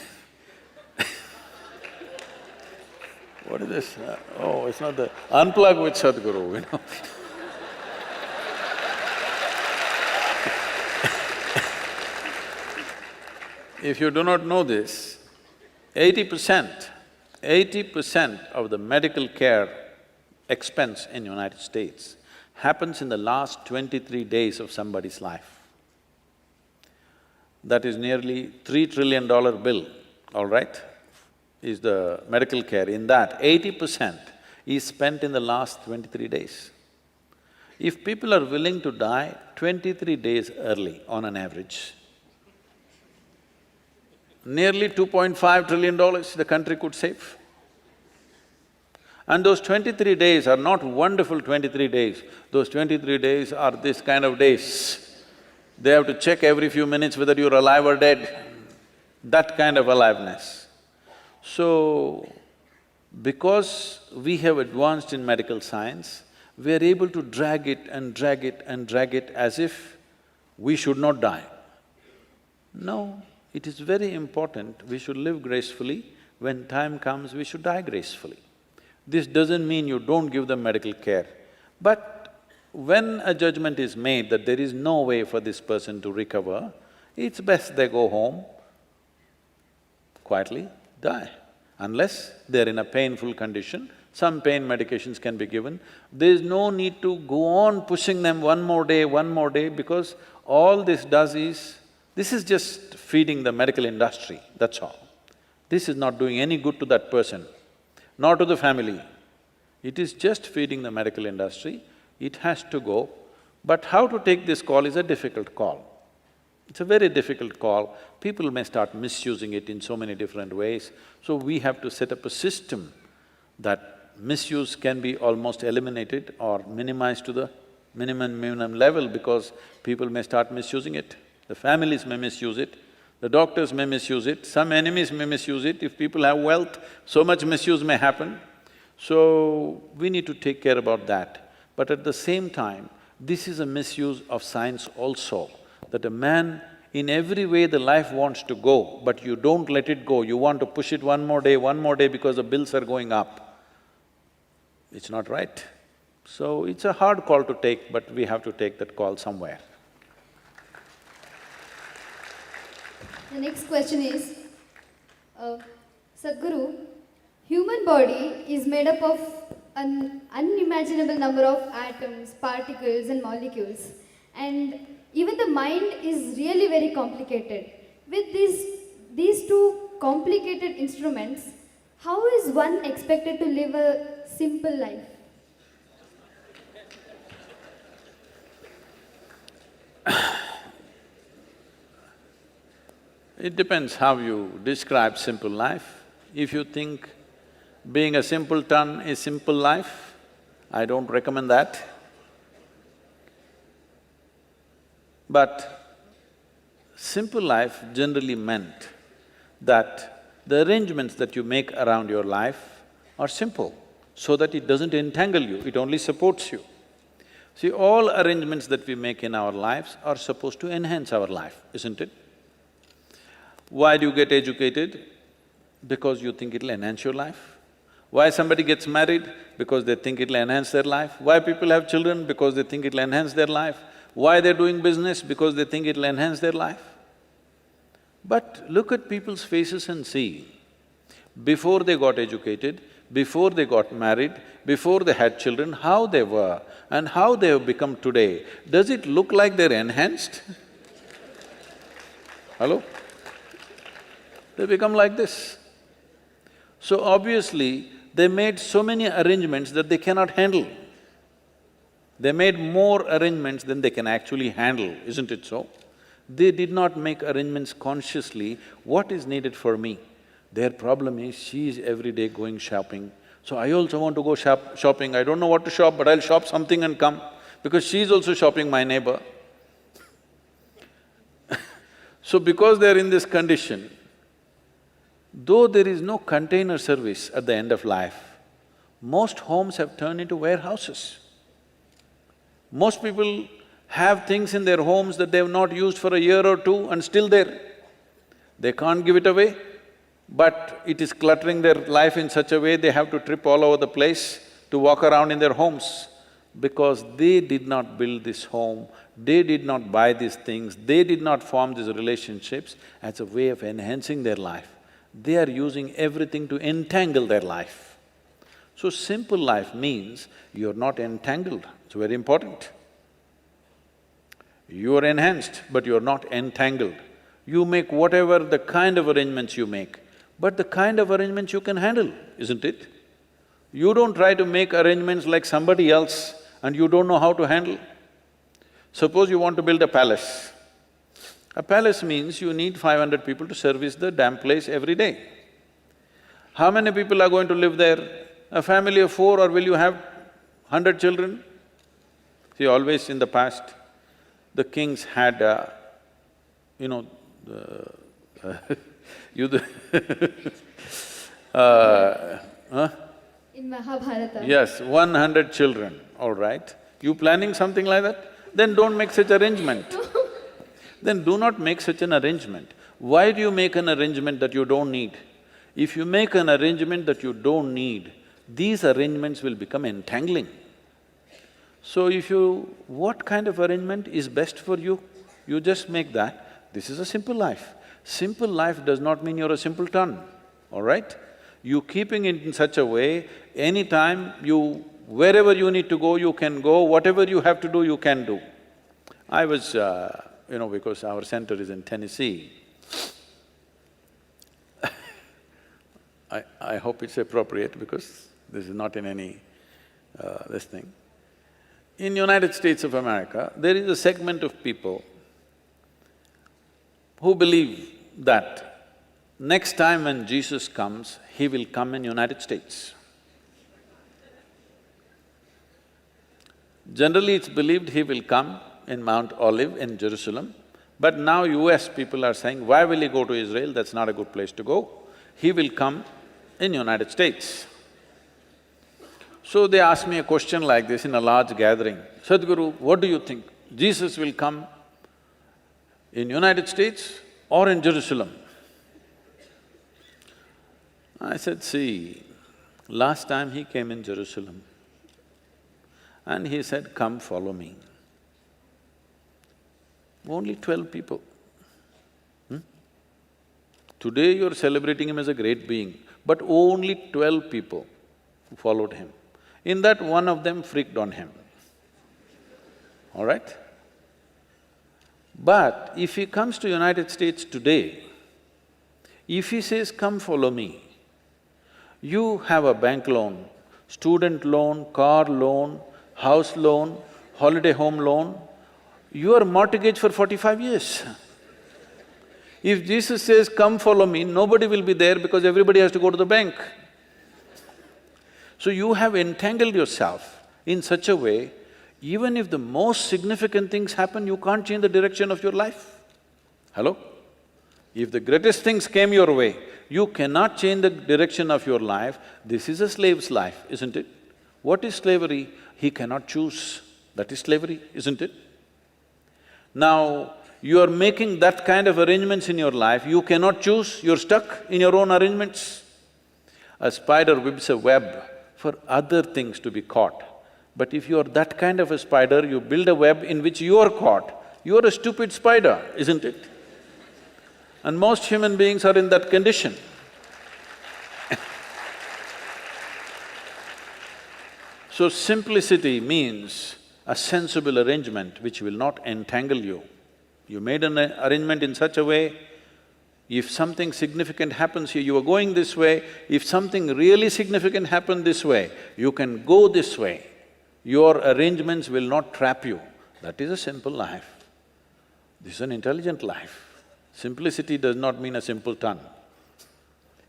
what is this? Oh, it's not the… Unplug with Sadhguru, you know If you do not know this, 80% of the medical care expense in United States happens in the last 23 days of somebody's life. That is nearly $3 trillion bill, all right, is the medical care. In that, 80% is spent in the last 23 days. If people are willing to die 23 days early on an average, nearly $2.5 trillion the country could save. And those 23 days are not wonderful 23 days, those 23 days are this kind of days. They have to check every few minutes whether you're alive or dead, that kind of aliveness. So, because we have advanced in medical science, we are able to drag it and drag it and drag it as if we should not die. No, it is very important, we should live gracefully. When time comes, we should die gracefully. This doesn't mean you don't give them medical care, but when a judgment is made that there is no way for this person to recover, it's best they go home, quietly die. Unless they're in a painful condition, some pain medications can be given. There's no need to go on pushing them one more day, because all this does is, this is just feeding the medical industry, that's all. This is not doing any good to that person, nor to the family. It is just feeding the medical industry, it has to go. But how to take this call is a difficult call. It's a very difficult call. People may start misusing it in so many different ways. So we have to set up a system that misuse can be almost eliminated or minimized to the minimum level, because people may start misusing it. The families may misuse it, the doctors may misuse it, some enemies may misuse it. If people have wealth, so much misuse may happen. So, we need to take care about that. But at the same time, this is a misuse of science also, that a man, in every way the life wants to go, but you don't let it go, you want to push it one more day because the bills are going up. It's not right. So, it's a hard call to take, but we have to take that call somewhere. The next question is, Sadhguru, human body is made up of an unimaginable number of atoms, particles and molecules, and even the mind is really very complicated. With these two complicated instruments, how is one expected to live a simple life? It depends how you describe simple life. If you think being a simpleton is simple life, I don't recommend that. But simple life generally meant that the arrangements that you make around your life are simple, so that it doesn't entangle you, it only supports you. See, all arrangements that we make in our lives are supposed to enhance our life, isn't it? Why do you get educated? Because you think it'll enhance your life. Why somebody gets married? Because they think it'll enhance their life. Why people have children? Because they think it'll enhance their life. Why they're doing business? Because they think it'll enhance their life. But look at people's faces and see, before they got educated, before they got married, before they had children, how they were and how they have become today. Does it look like they're enhanced? Hello? they become like this. So obviously, they made so many arrangements that they cannot handle. They made more arrangements than they can actually handle, isn't it so? They did not make arrangements consciously, what is needed for me? Their problem is, she is every day going shopping, so I also want to go shopping. I don't know what to shop, but I'll shop something and come, because she is also shopping, my neighbor. So because they're in this condition, though there is no container service at the end of life, most homes have turned into warehouses. Most people have things in their homes that they have not used for a year or two and still there. They can't give it away, but it is cluttering their life in such a way they have to trip all over the place to walk around in their homes. Because they did not build this home, they did not buy these things, they did not form these relationships as a way of enhancing their life. They are using everything to entangle their life. So simple life means you're not entangled, it's very important. You are enhanced, but you're not entangled. You make whatever the kind of arrangements you make, but the kind of arrangements you can handle, isn't it? You don't try to make arrangements like somebody else and you don't know how to handle. Suppose you want to build a palace. A palace means you need 500 people to service the damn place every day. How many people are going to live there? A family of 4, or will you have 100 children? See, always in the past, the kings had, In Mahabharata. Yes, 100 children, all right. You planning something like that? Then don't make such arrangement. Then do not make such an arrangement. Why do you make an arrangement that you don't need? If you make an arrangement that you don't need, these arrangements will become entangling. So if you… what kind of arrangement is best for you? You just make that. This is a simple life. Simple life does not mean you're a simpleton, all right? You keeping it in such a way, anytime you… wherever you need to go, you can go, whatever you have to do, you can do. I was, because our center is in Tennessee, I hope it's appropriate because this is not in any this thing. In United States of America, there is a segment of people who believe that next time when Jesus comes, he will come in United States. Generally, it's believed he will come in Mount Olive in Jerusalem, but now US people are saying, why will he go to Israel? That's not a good place to go. He will come in United States. So they asked me a question like this in a large gathering, Sadhguru, what do you think? Jesus will come in United States or in Jerusalem? I said, see, last time he came in Jerusalem and he said, come follow me. Only 12 people. Today you're celebrating him as a great being, but only 12 people followed him. In that, one of them freaked on him, all right? But if he comes to United States today, if he says, come follow me, you have a bank loan, student loan, car loan, house loan, holiday home loan, you are mortgaged for 45 years. If Jesus says, come follow me, nobody will be there because everybody has to go to the bank. So you have entangled yourself in such a way, even if the most significant things happen, you can't change the direction of your life. Hello? If the greatest things came your way, you cannot change the direction of your life. This is a slave's life, isn't it? What is slavery? He cannot choose. That is slavery, isn't it? Now, you are making that kind of arrangements in your life, you cannot choose, you're stuck in your own arrangements. A spider weaves a web for other things to be caught. But if you're that kind of a spider, you build a web in which you are caught, you're a stupid spider, isn't it? And most human beings are in that condition. So simplicity means a sensible arrangement which will not entangle you. You made an arrangement in such a way, If something significant happens here, you are going this way, if something really significant happened this way, you can go this way. Your arrangements will not trap you. That is a simple life. This is an intelligent life. Simplicity does not mean a simpleton.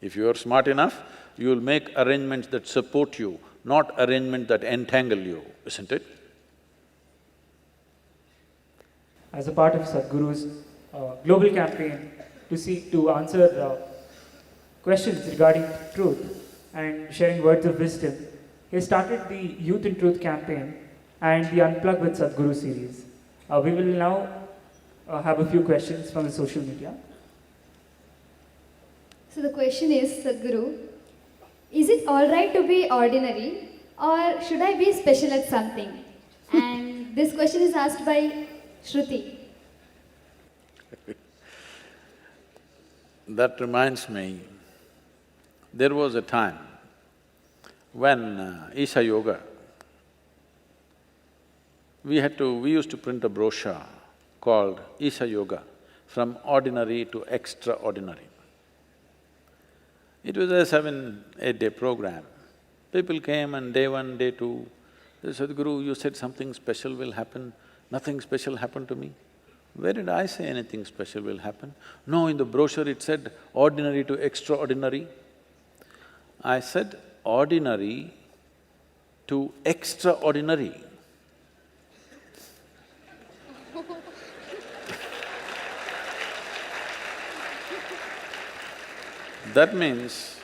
If you are smart enough, you will make arrangements that support you, not arrangements that entangle you, isn't it? As a part of Sadhguru's global campaign to answer questions regarding truth and sharing words of wisdom, he started the Youth in Truth campaign and the Unplug with Sadhguru series. We will now have a few questions from the social media. So the question is, Sadhguru, is it alright to be ordinary or should I be special at something? And this question is asked by Shruti. That reminds me, there was a time when Isha Yoga, we used to print a brochure called Isha Yoga, from ordinary to extraordinary. It was a 7-8 day program. People came and day 1, day 2, they said, "Sadhguru, you said something special will happen, nothing special happened to me." Where did I say anything special will happen? No, in the brochure it said ordinary to extraordinary. I said ordinary to extraordinary. That means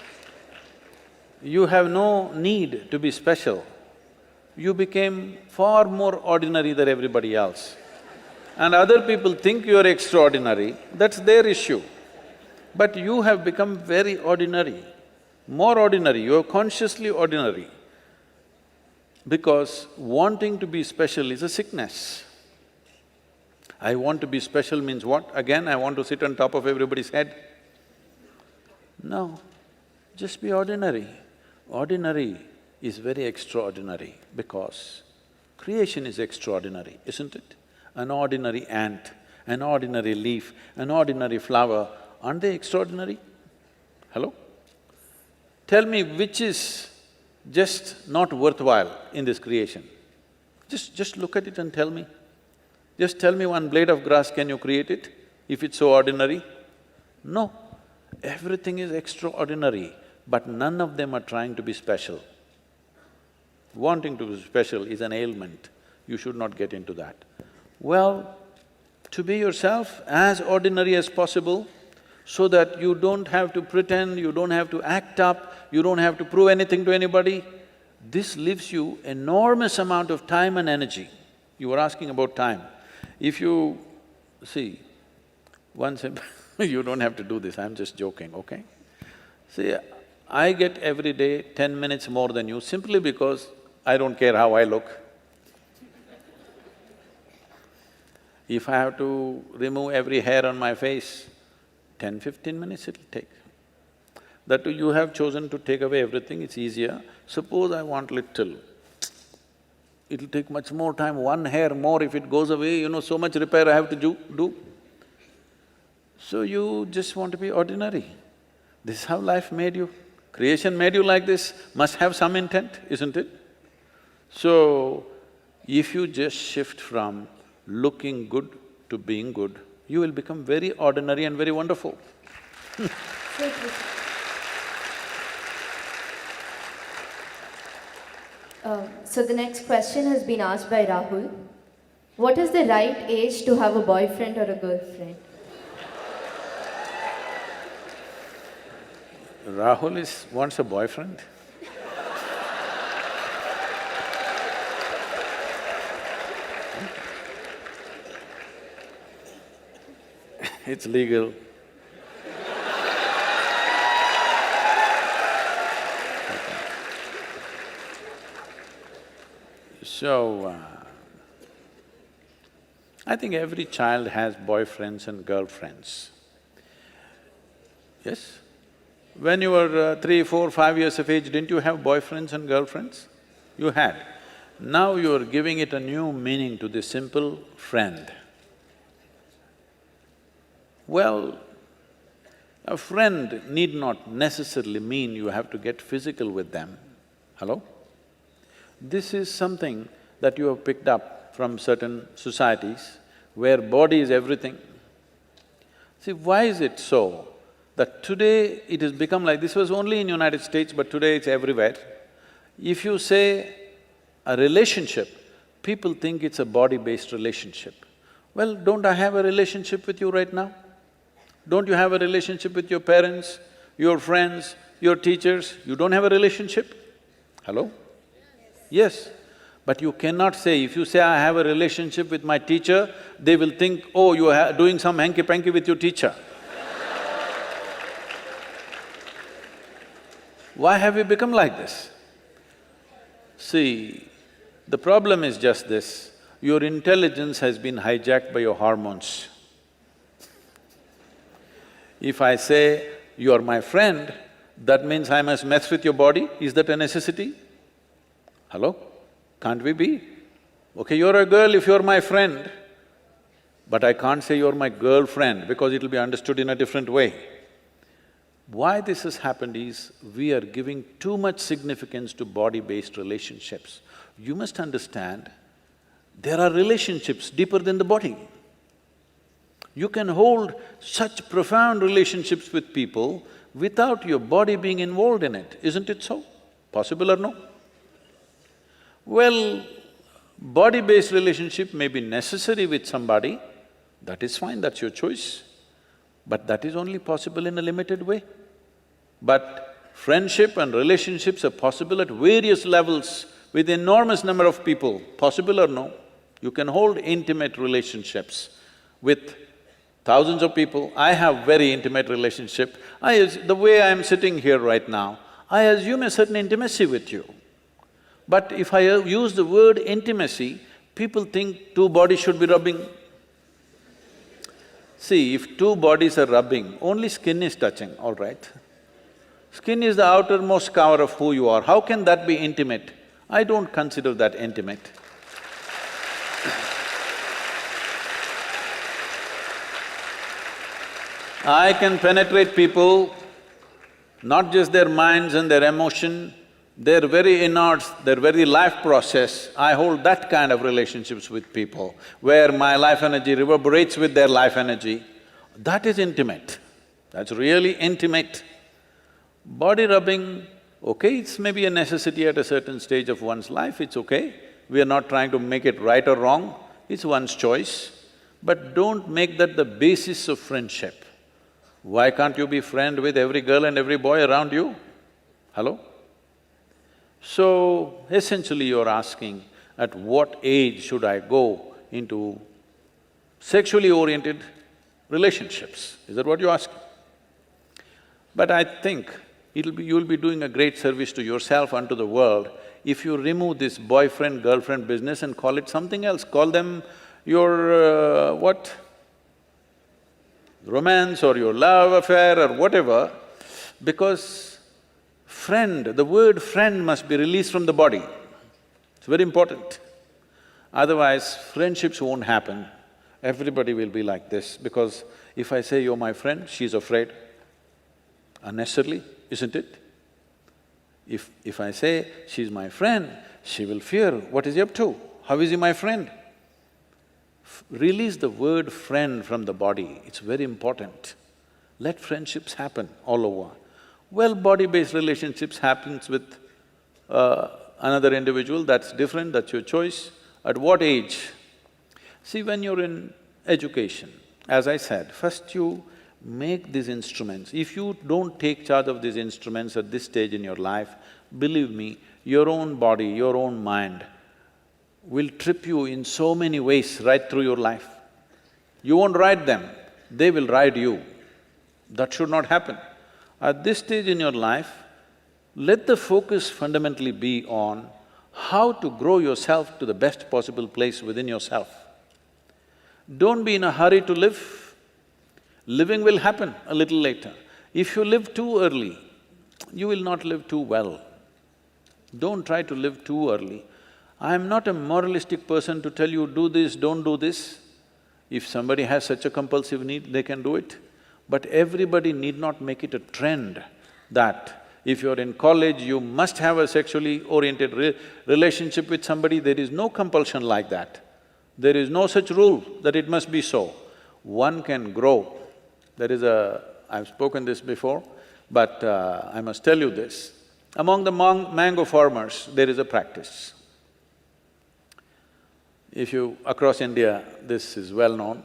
you have no need to be special. You became far more ordinary than everybody else. And other people think you are extraordinary, that's their issue. But you have become very ordinary, more ordinary, you are consciously ordinary. Because wanting to be special is a sickness. I want to be special means what? Again, I want to sit on top of everybody's head? No, just be ordinary. Ordinary is very extraordinary because creation is extraordinary, isn't it? An ordinary ant, an ordinary leaf, an ordinary flower, aren't they extraordinary? Hello? Tell me which is just not worthwhile in this creation. Just look at it and tell me. Just tell me one blade of grass, can you create it, if it's so ordinary? No, everything is extraordinary, but none of them are trying to be special. Wanting to be special is an ailment, you should not get into that. Well, to be yourself as ordinary as possible so that you don't have to pretend, you don't have to act up, you don't have to prove anything to anybody, this leaves you enormous amount of time and energy. You were asking about time. If you… see, once you don't have to do this, I'm just joking, okay? See, I get every day 10 minutes more than you simply because I don't care how I look. If I have to remove every hair on my face, 10-15 minutes it'll take. That too, you have chosen to take away everything, it's easier. Suppose I want little, it'll take much more time, one hair more if it goes away, you know, so much repair I have to do. So you just want to be ordinary. This is how life made you. Creation made you like this, must have some intent, isn't it? So, if you just shift from looking good to being good, you will become very ordinary and very wonderful. So the next question has been asked by Rahul. What is the right age to have a boyfriend or a girlfriend? Rahul wants a boyfriend. It's legal. So, I think every child has boyfriends and girlfriends. Yes? When you were 3, 4, 5 years of age, didn't you have boyfriends and girlfriends? You had. Now you are giving it a new meaning to this simple friend. Well, A friend need not necessarily mean you have to get physical with them. Hello? This is something that you have picked up from certain societies where body is everything. See, why is it so that today it has become like… This was only in United States, but today it's everywhere. If you say a relationship, people think it's a body-based relationship. Well, don't I have a relationship with you right now? Don't you have a relationship with your parents, your friends, your teachers? You don't have a relationship? Hello? Yes. But you cannot say, if you say, I have a relationship with my teacher, they will think, oh, you are doing some hanky-panky with your teacher. Why have we become like this? See, the problem is just this, your intelligence has been hijacked by your hormones. If I say, you are my friend, that means I must mess with your body, is that a necessity? Hello? Can't we be? Okay, you're a girl if you're my friend, but I can't say you're my girlfriend because it'll be understood in a different way. Why this has happened is, we are giving too much significance to body-based relationships. You must understand, there are relationships deeper than the body. You can hold such profound relationships with people without your body being involved in it, isn't it so? Possible or no? Well, body-based relationship may be necessary with somebody, that is fine, that's your choice. But that is only possible in a limited way. But friendship and relationships are possible at various levels with enormous number of people, possible or no? You can hold intimate relationships with thousands of people. I have very intimate relationship. The way I'm sitting here right now, I assume a certain intimacy with you. But if I use the word intimacy, people think two bodies should be rubbing. See, if two bodies are rubbing, only skin is touching, all right? Skin is the outermost cover of who you are. How can that be intimate? I don't consider that intimate. I can penetrate people, not just their minds and their emotion, their very innards, their very life process. I hold that kind of relationships with people, where my life energy reverberates with their life energy. That is intimate, that's really intimate. Body rubbing, okay, it's maybe a necessity at a certain stage of one's life, it's okay. We are not trying to make it right or wrong, it's one's choice. But don't make that the basis of friendship. Why can't you be friend with every girl and every boy around you? Hello? So, essentially you're asking, at what age should I go into sexually oriented relationships? Is that what you're asking? But I think you'll be doing a great service to yourself and to the world if you remove this boyfriend-girlfriend business and call it something else. Call them your what? Romance or your love affair or whatever, because friend, the word friend must be released from the body. It's very important. Otherwise, friendships won't happen. Everybody will be like this, because if I say you're my friend, she's afraid. Unnecessarily, isn't it? If I say she's my friend, she will fear, what is he up to? How is he my friend? Release the word friend from the body, it's very important. Let friendships happen all over. Well, body-based relationships happens with another individual, that's different, that's your choice. At what age? See, when you're in education, as I said, first you make these instruments. If you don't take charge of these instruments at this stage in your life, believe me, your own body, your own mind will trip you in so many ways right through your life. You won't ride them, they will ride you. That should not happen. At this stage in your life, let the focus fundamentally be on how to grow yourself to the best possible place within yourself. Don't be in a hurry to live. Living will happen a little later. If you live too early, you will not live too well. Don't try to live too early. I am not a moralistic person to tell you, do this, don't do this. If somebody has such a compulsive need, they can do it. But everybody need not make it a trend that if you're in college, you must have a sexually oriented relationship with somebody. There is no compulsion like that. There is no such rule that it must be so. One can grow. There is a… I've spoken this before, but I must tell you this. Among the mango farmers, there is a practice. If you… across India, this is well known.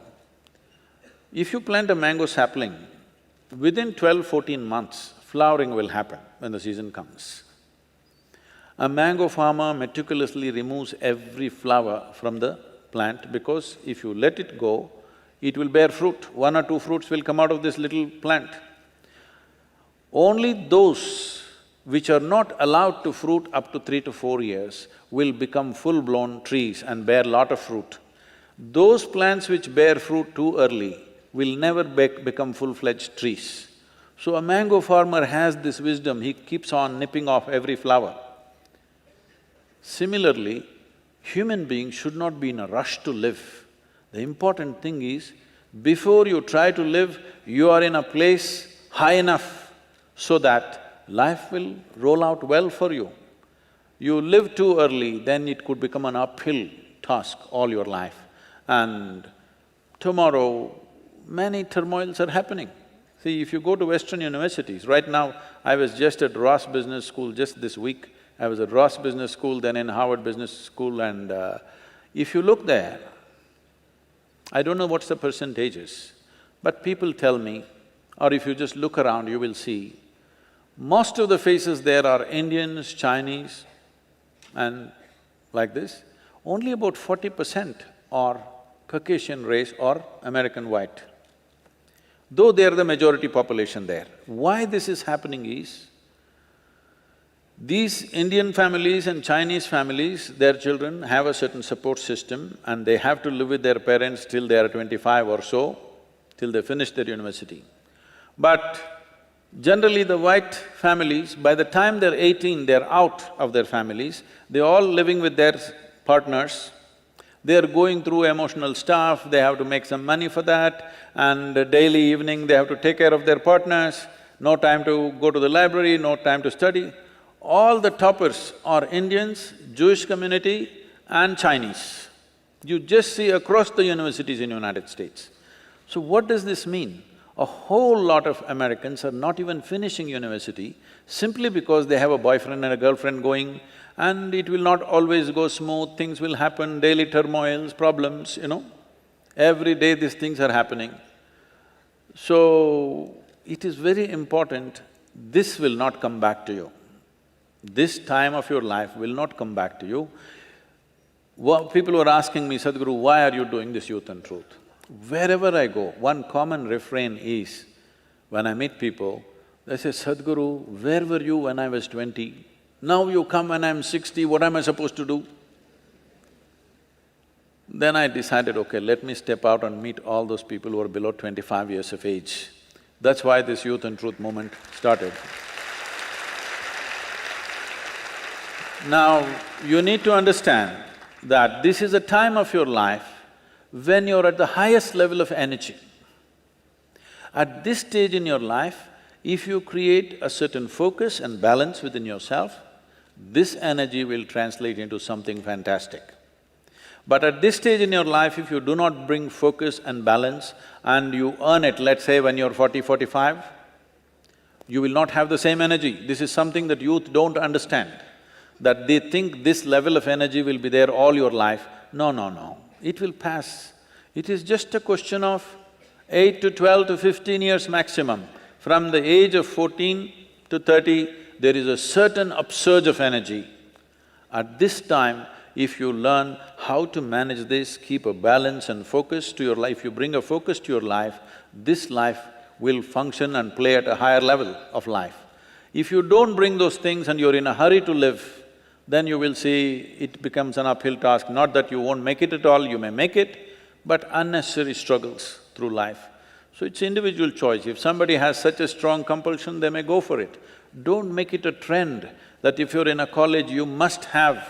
If you plant a mango sapling, within 12–14 months, flowering will happen when the season comes. A mango farmer meticulously removes every flower from the plant because if you let it go, it will bear fruit. 1 or 2 fruits will come out of this little plant. Only those which are not allowed to fruit up to 3 to 4 years will become full-blown trees and bear lot of fruit. Those plants which bear fruit too early will never become full-fledged trees. So a mango farmer has this wisdom, he keeps on nipping off every flower. Similarly, human beings should not be in a rush to live. The important thing is, before you try to live, you are in a place high enough so that life will roll out well for you. You live too early, then it could become an uphill task all your life. And tomorrow, many turmoils are happening. See, if you go to Western universities, right now, I was just at Ross Business School just this week. I was at Ross Business School, then in Harvard Business School, and if you look there, I don't know what's the percentages, but people tell me, or if you just look around, you will see, most of the faces there are Indians, Chinese, and like this. Only about 40% are Caucasian race or American white, though they are the majority population there. Why this is happening is, these Indian families and Chinese families, their children have a certain support system and they have to live with their parents till they are 25 or so, till they finish their university. But generally the white families, by the time they're 18, they're out of their families, they're all living with their partners, they're going through emotional stuff, they have to make some money for that, and daily evening they have to take care of their partners, no time to go to the library, no time to study. All the toppers are Indians, Jewish community and Chinese. You just see across the universities in United States. So what does this mean? A whole lot of Americans are not even finishing university simply because they have a boyfriend and a girlfriend going, and it will not always go smooth, things will happen, daily turmoils, problems, you know. Every day these things are happening. So, it is very important, this will not come back to you. This time of your life will not come back to you. People were asking me, Sadhguru, why are you doing this Youth and Truth? Wherever I go, one common refrain is, when I meet people, they say, Sadhguru, where were you when I was 20? Now you come when I'm 60, what am I supposed to do? Then I decided, okay, let me step out and meet all those people who are below 25 years of age. That's why this Youth and Truth movement started. Now, you need to understand that this is a time of your life when you're at the highest level of energy. At this stage in your life, if you create a certain focus and balance within yourself, this energy will translate into something fantastic. But at this stage in your life, if you do not bring focus and balance and you earn it, let's say when you're 40, 45, you will not have the same energy. This is something that youth don't understand, that they think this level of energy will be there all your life. No, no, no, it will pass. It is just a question of 8 to 12 to 15 years maximum. From the age of 14 to 30, there is a certain upsurge of energy. At this time, if you learn how to manage this, keep a balance and focus to your life, you bring a focus to your life, this life will function and play at a higher level of life. If you don't bring those things and you're in a hurry to live, then you will see it becomes an uphill task. Not that you won't make it at all, you may make it, but unnecessary struggles through life. So it's individual choice. If somebody has such a strong compulsion, they may go for it. Don't make it a trend that if you're in a college, you must have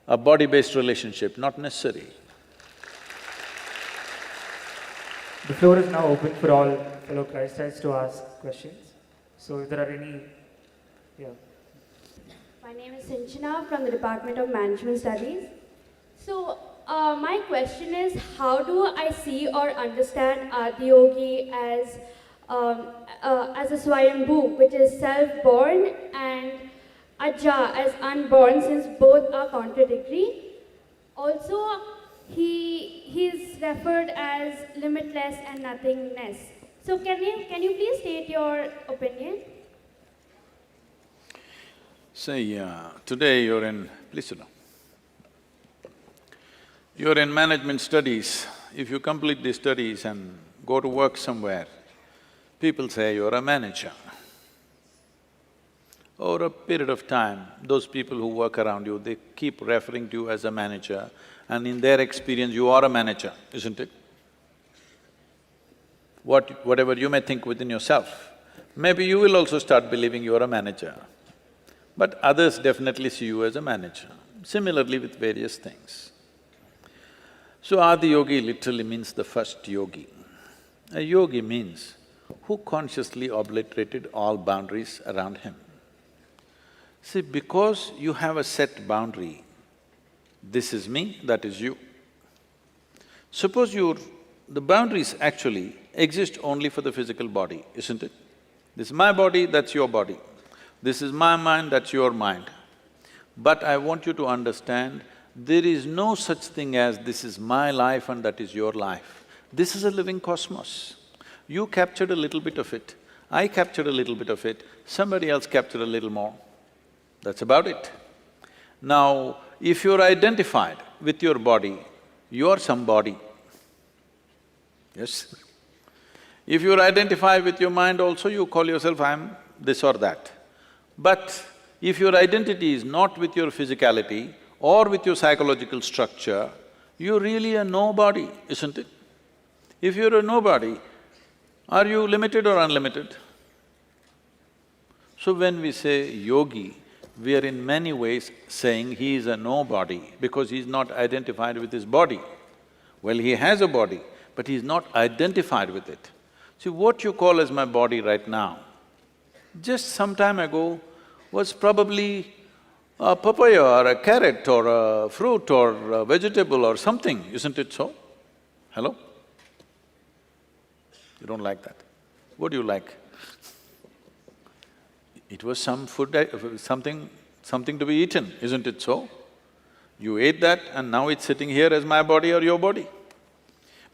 a body-based relationship, not necessary. The floor is now open for all fellow Christites to ask questions. So if there are any, yeah. My name is Sinchana from the Department of Management Studies. So, my question is, how do I see or understand Yogi as a Swayambhu, which is self-born, and Aja as unborn, since both are contradictory? Also, he is referred as limitless and nothingness. So, can you please state your opinion? Say, today you're in… please sit down. You're in management studies. If you complete these studies and go to work somewhere, people say you're a manager. Over a period of time, those people who work around you, they keep referring to you as a manager, and in their experience, you are a manager, isn't it? Whatever you may think within yourself, maybe you will also start believing you're a manager. But others definitely see you as a manager, similarly with various things. So Adi Yogi literally means the first yogi. A yogi means who consciously obliterated all boundaries around him. See, because you have a set boundary, this is me, that is you. Suppose the boundaries actually exist only for the physical body, isn't it? This is my body, that's your body. This is my mind, that's your mind. But I want you to understand, there is no such thing as this is my life and that is your life. This is a living cosmos. You captured a little bit of it, I captured a little bit of it, somebody else captured a little more. That's about it. Now, if you're identified with your body, you're somebody. Yes? If you're identified with your mind also, you call yourself, I'm this or that. But if your identity is not with your physicality or with your psychological structure, you're really a nobody, isn't it? If you're a nobody, are you limited or unlimited? So when we say yogi, we are in many ways saying he is a nobody because he's not identified with his body. Well, he has a body, but he's not identified with it. See, what you call as my body right now, just some time ago was probably a papaya or a carrot or a fruit or a vegetable or something, isn't it so? Hello? You don't like that. What do you like? It was some food, something to be eaten, isn't it so? You ate that and now it's sitting here as my body or your body.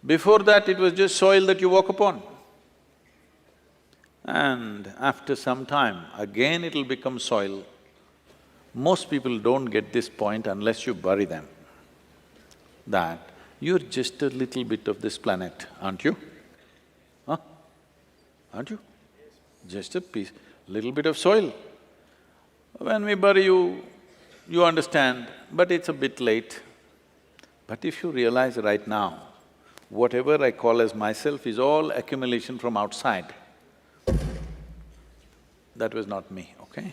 Before that, it was just soil that you walk upon. And after some time, again it'll become soil. Most people don't get this point unless you bury them, that you're just a little bit of this planet, aren't you? Huh? Aren't you? Just a piece, little bit of soil. When we bury you, you understand, but it's a bit late. But if you realize right now, whatever I call as myself is all accumulation from outside. That was not me, okay?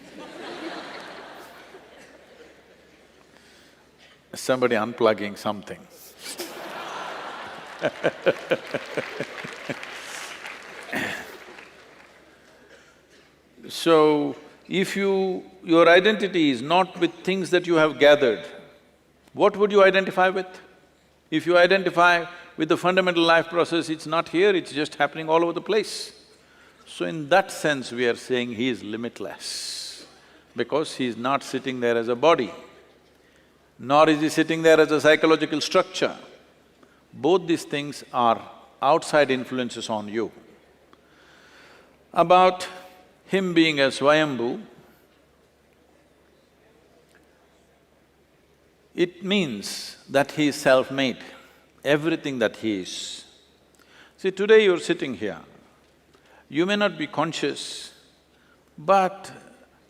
Somebody unplugging something. So, if your identity is not with things that you have gathered, what would you identify with? If you identify with the fundamental life process, it's not here, it's just happening all over the place. So in that sense, we are saying he is limitless, because he is not sitting there as a body, nor is he sitting there as a psychological structure. Both these things are outside influences on you. About him being a Swayambhu, it means that he is self-made, everything that he is. See, today you're sitting here, you may not be conscious, but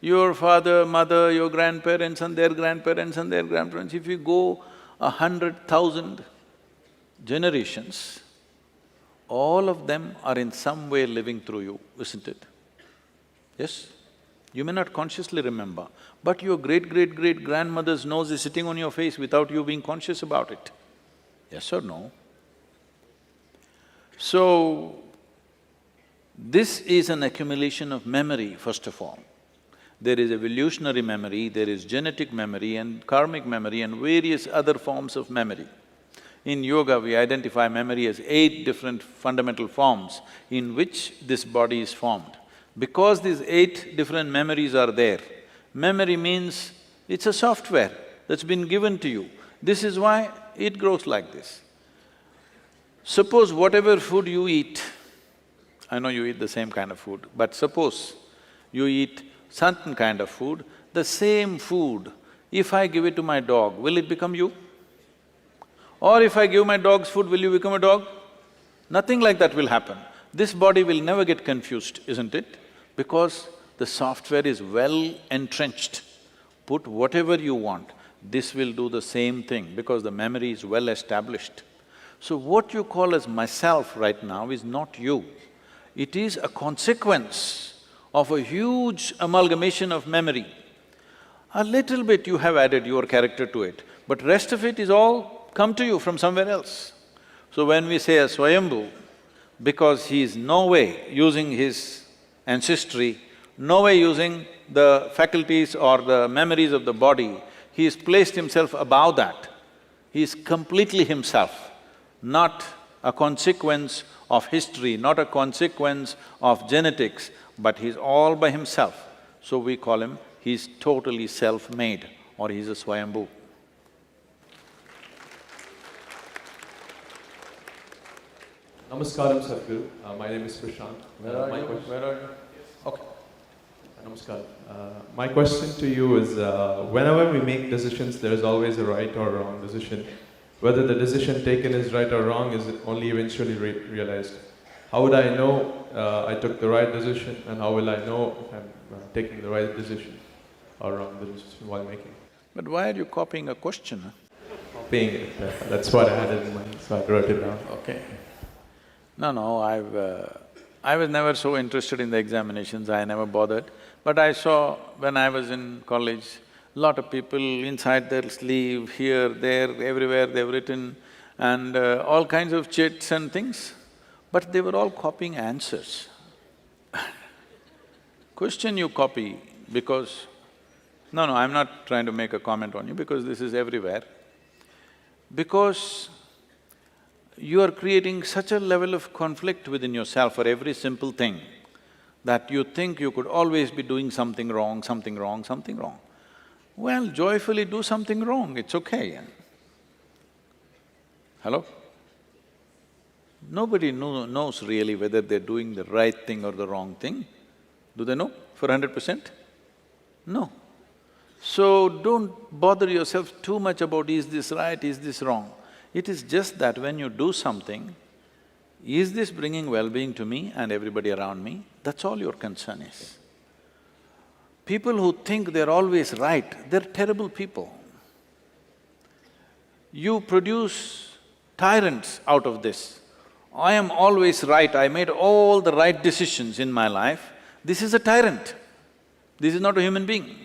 your father, mother, your grandparents and their grandparents and their grandparents, if you go 100,000 generations, all of them are in some way living through you, isn't it? Yes? You may not consciously remember, but your great-great-great-grandmother's nose is sitting on your face without you being conscious about it. Yes or no? So, this is an accumulation of memory, first of all. There is evolutionary memory, there is genetic memory and karmic memory and various other forms of memory. In yoga, we identify memory as 8 different fundamental forms in which this body is formed. Because these 8 different memories are there, memory means it's a software that's been given to you. This is why it grows like this. Suppose whatever food you eat, I know you eat the same kind of food, but suppose you eat certain kind of food, the same food, if I give it to my dog, will it become you? Or if I give my dog's food, will you become a dog? Nothing like that will happen. This body will never get confused, isn't it? Because the software is well entrenched. Put whatever you want, this will do the same thing because the memory is well established. So what you call as myself right now is not you. It is a consequence of a huge amalgamation of memory. A little bit you have added your character to it, but rest of it is all come to you from somewhere else. So when we say a Swayambhu, because he is no way using his ancestry, no way using the faculties or the memories of the body, he has placed himself above that. He is completely himself, not a consequence of history, not a consequence of genetics, but he's all by himself. So we call him, he's totally self-made or he's a Swayambhu. Namaskaram, Sadhguru. My name is Prashant. Where are you? Okay. Namaskaram. My question to you is, whenever we make decisions, there is always a right or wrong decision. Whether the decision taken is right or wrong is only eventually realized. How would I know I took the right decision, and how will I know if I'm taking the right decision or wrong decision while making? But why are you copying a question, huh? Copying it, that's what I had in mind, so I wrote it down. Okay. No, I was never so interested in the examinations, I never bothered. But I saw when I was in college, lot of people inside their sleeve, here, there, everywhere they've written and all kinds of chits and things, but they were all copying answers. Question you copy because… No, I'm not trying to make a comment on you because this is everywhere. Because you are creating such a level of conflict within yourself for every simple thing that you think you could always be doing something wrong, something wrong, something wrong. Well, joyfully do something wrong, it's okay. Hello? Nobody knows really whether they're doing the right thing or the wrong thing. Do they know for 100%? No. So don't bother yourself too much about is this right, is this wrong. It is just that when you do something, is this bringing well-being to me and everybody around me? That's all your concern is. People who think they're always right, they're terrible people. You produce tyrants out of this. I am always right, I made all the right decisions in my life. This is a tyrant. This is not a human being.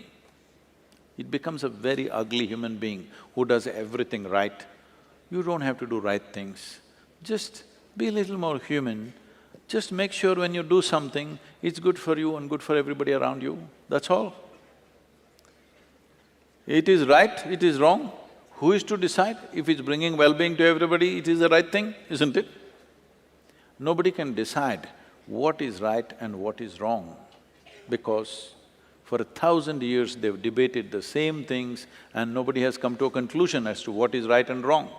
It becomes a very ugly human being who does everything right. You don't have to do right things. Just be a little more human. Just make sure when you do something, it's good for you and good for everybody around you, that's all. It is right, it is wrong. Who is to decide? If it's bringing well-being to everybody, it is the right thing, isn't it? Nobody can decide what is right and what is wrong because for 1,000 years they've debated the same things and nobody has come to a conclusion as to what is right and wrong.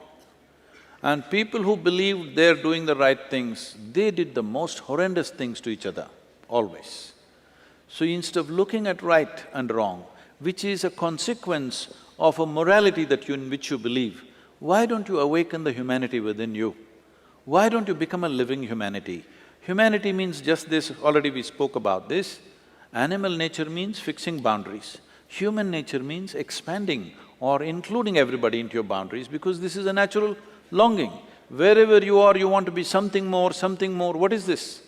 And people who believed they're doing the right things, they did the most horrendous things to each other, always. So instead of looking at right and wrong, which is a consequence of a morality in which you believe, why don't you awaken the humanity within you? Why don't you become a living humanity? Humanity means just this, already we spoke about this. Animal nature means fixing boundaries. Human nature means expanding or including everybody into your boundaries because this is a natural longing. Wherever you are, you want to be something more, something more. What is this?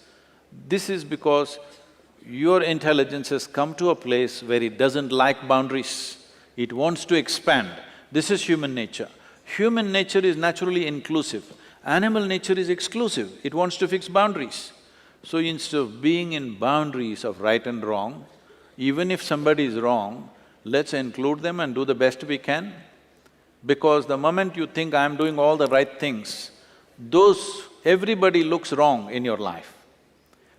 This is because your intelligence has come to a place where it doesn't like boundaries. It wants to expand. This is human nature. Human nature is naturally inclusive. Animal nature is exclusive, it wants to fix boundaries. So instead of being in boundaries of right and wrong, even if somebody is wrong, let's include them and do the best we can. Because the moment you think, I'm doing all the right things, everybody looks wrong in your life.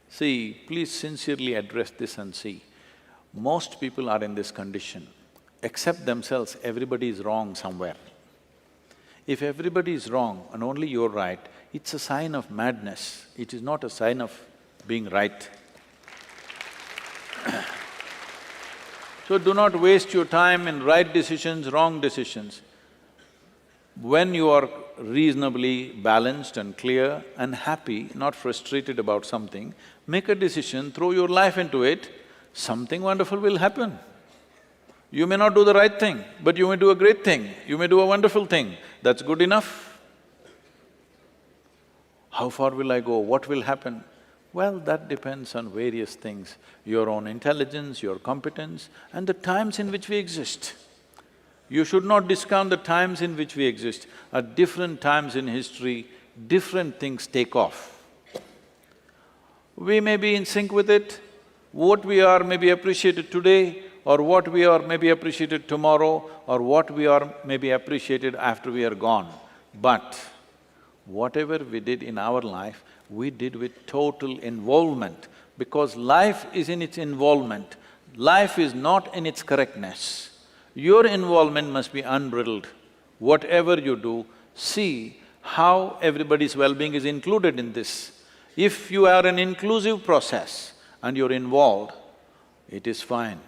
See, please sincerely address this and see, most people are in this condition. Except themselves, everybody is wrong somewhere. If everybody is wrong and only you're right, it's a sign of madness, it is not a sign of being right. So do not waste your time in right decisions, wrong decisions. When you are reasonably balanced and clear and happy, not frustrated about something, make a decision, throw your life into it, something wonderful will happen. You may not do the right thing, but you may do a great thing, you may do a wonderful thing, that's good enough. How far will I go? What will happen? Well, that depends on various things, your own intelligence, your competence, and the times in which we exist. You should not discount the times in which we exist. At different times in history, different things take off. We may be in sync with it, what we are may be appreciated today, or what we are may be appreciated tomorrow, or what we are may be appreciated after we are gone. But whatever we did in our life, we did with total involvement, because life is in its involvement, life is not in its correctness. Your involvement must be unbridled. Whatever you do, see how everybody's well-being is included in this. If you are an inclusive process and you're involved, it is fine.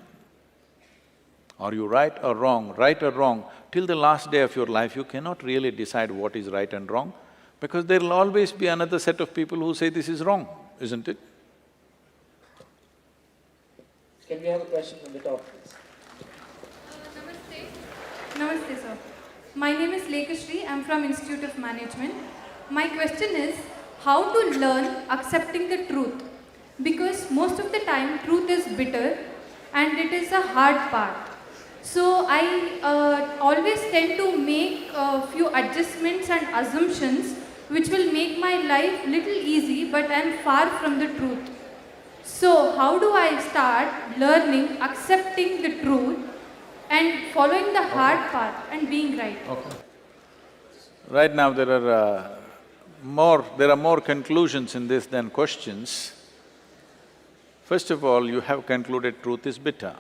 Are you right or wrong? Right or wrong, till the last day of your life, you cannot really decide what is right and wrong, because there'll always be another set of people who say this is wrong, isn't it? Can we have a question from the top, please? Namaste, sir. My name is Lekashri. I'm from Institute of Management. My question is, how to learn accepting the truth? Because most of the time, truth is bitter and it is a hard part. So I always tend to make a few adjustments and assumptions which will make my life little easy, but I'm far from the truth. So how do I start learning, accepting the truth and following the hard path and being right? Okay. Right now there are more conclusions in this than questions. First of all, you have concluded truth is bitter.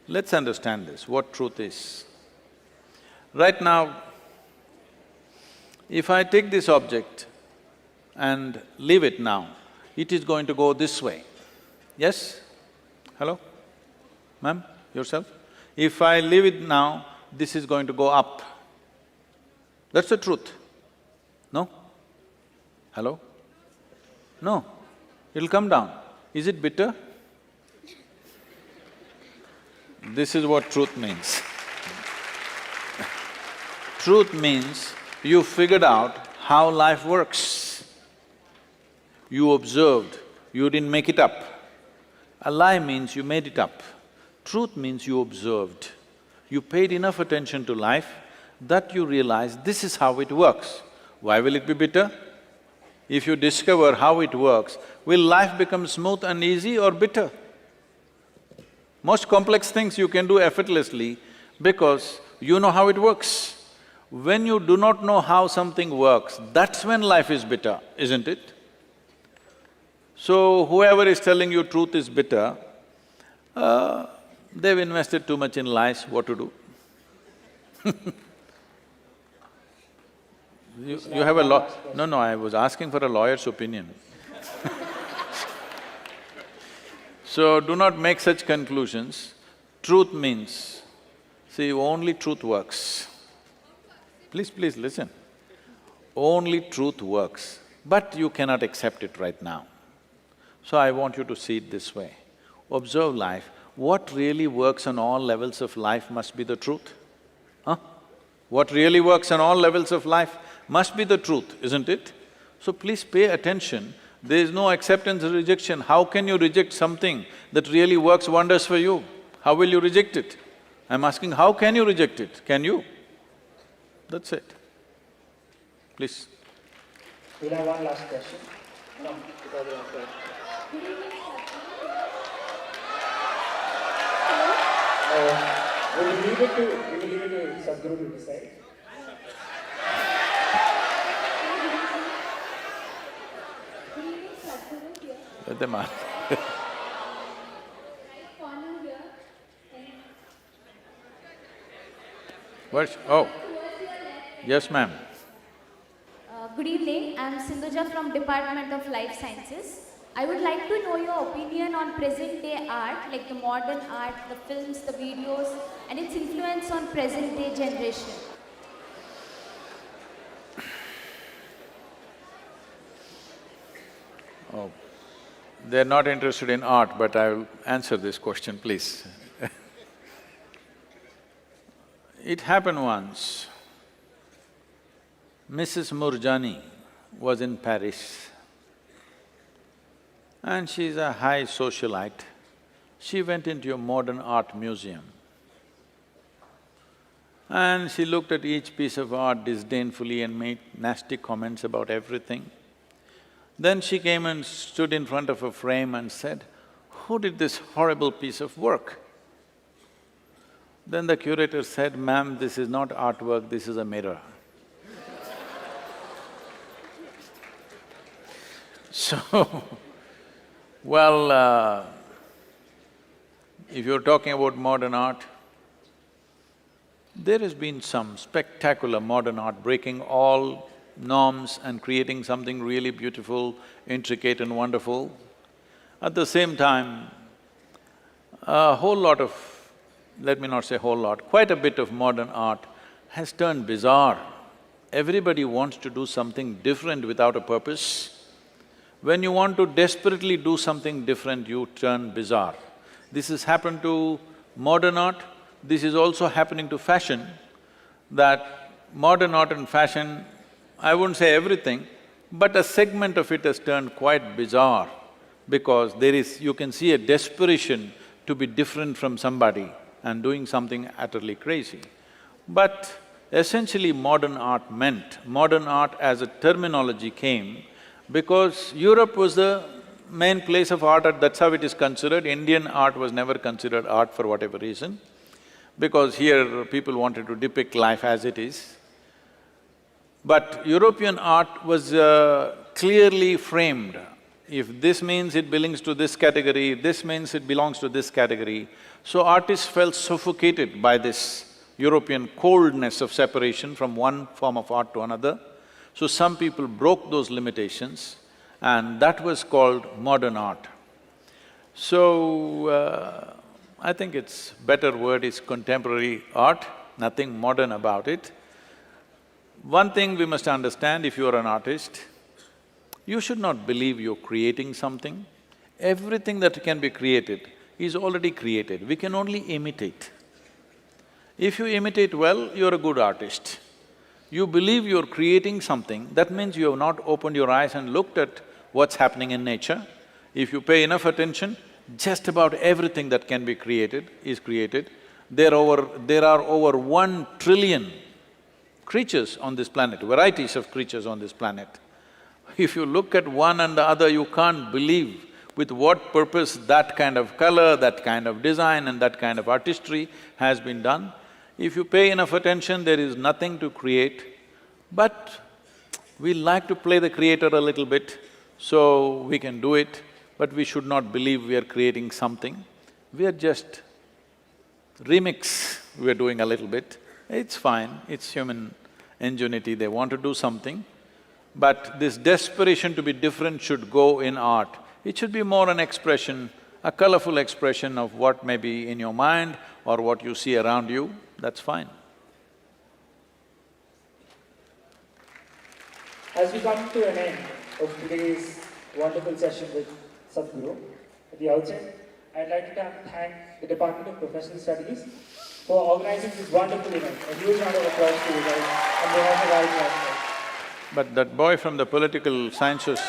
Let's understand this, what truth is. Right now, if I take this object and leave it now, it is going to go this way. Yes? Hello? Ma'am, yourself? If I leave it now, this is going to go up. That's the truth. No? Hello? No, it'll come down. Is it bitter? This is what truth means. Truth means you figured out how life works. You observed, you didn't make it up. A lie means you made it up. Truth means you observed. You paid enough attention to life that you realized this is how it works. Why will it be bitter? If you discover how it works, will life become smooth and easy or bitter? Most complex things you can do effortlessly because you know how it works. When you do not know how something works, that's when life is bitter, isn't it? So whoever is telling you truth is bitter, they've invested too much in lies, what to do? You have a law… No, I was asking for a lawyer's opinion. So do not make such conclusions. Truth means, see, only truth works. Please listen. Only truth works, but you cannot accept it right now. So I want you to see it this way. Observe life. What really works on all levels of life must be the truth. Huh? What really works on all levels of life must be the truth, isn't it? So please pay attention. There is no acceptance or rejection. How can you reject something that really works wonders for you? How will you reject it? I'm asking, how can you reject it? Can you? That's it. Please. We'll have one last question. No, because of that. We will leave it to Sadhguru to decide. Let them ask. What? Oh, yes, ma'am. Good evening, I am Sindhuja from Department of Life Sciences. I would like to know your opinion on present day art, like the modern art, the films, the videos, and its influence on present day generation. Oh, they're not interested in art, but I'll answer this question, please. It happened once. Mrs. Murjani was in Paris and she's a high socialite. She went into a modern art museum and she looked at each piece of art disdainfully and made nasty comments about everything. Then she came and stood in front of a frame and said, "Who did this horrible piece of work?" Then the curator said, "Ma'am, this is not artwork, this is a mirror." So, well, if you're talking about modern art, there has been some spectacular modern art breaking all norms and creating something really beautiful, intricate and wonderful. At the same time, a whole lot of, let me not say whole lot, quite a bit of modern art has turned bizarre. Everybody wants to do something different without a purpose. When you want to desperately do something different, you turn bizarre. This has happened to modern art, this is also happening to fashion, that modern art and fashion, I wouldn't say everything, but a segment of it has turned quite bizarre because you can see a desperation to be different from somebody and doing something utterly crazy. But essentially modern art as a terminology came because Europe was the main place of art, that's how it is considered. Indian art was never considered art for whatever reason, because here people wanted to depict life as it is. But European art was clearly framed. If this means it belongs to this category, this means it belongs to this category. So artists felt suffocated by this European coldness of separation from one form of art to another. So some people broke those limitations and that was called modern art. So, I think its better word is contemporary art, nothing modern about it. One thing we must understand, if you are an artist, you should not believe you're creating something. Everything that can be created is already created, we can only imitate. If you imitate well, you're a good artist. You believe you're creating something, that means you have not opened your eyes and looked at what's happening in nature. If you pay enough attention, just about everything that can be created is created. There are over 1 trillion creatures on this planet, varieties of creatures on this planet. If you look at one and the other, you can't believe with what purpose that kind of color, that kind of design and that kind of artistry has been done. If you pay enough attention, there is nothing to create, but we like to play the creator a little bit, so we can do it, but we should not believe we are creating something. We are just remix, we are doing a little bit. It's fine, it's human ingenuity, they want to do something. But this desperation to be different should go in art. It should be more an expression, a colorful expression of what may be in your mind or what you see around you, that's fine. As we come to an end of today's wonderful session with Sadhguru, at the outset, I'd like to thank the Department of Professional Studies for organizing this wonderful event. A huge round of applause to you guys on behalf of our classmates. But that boy from the political sciences…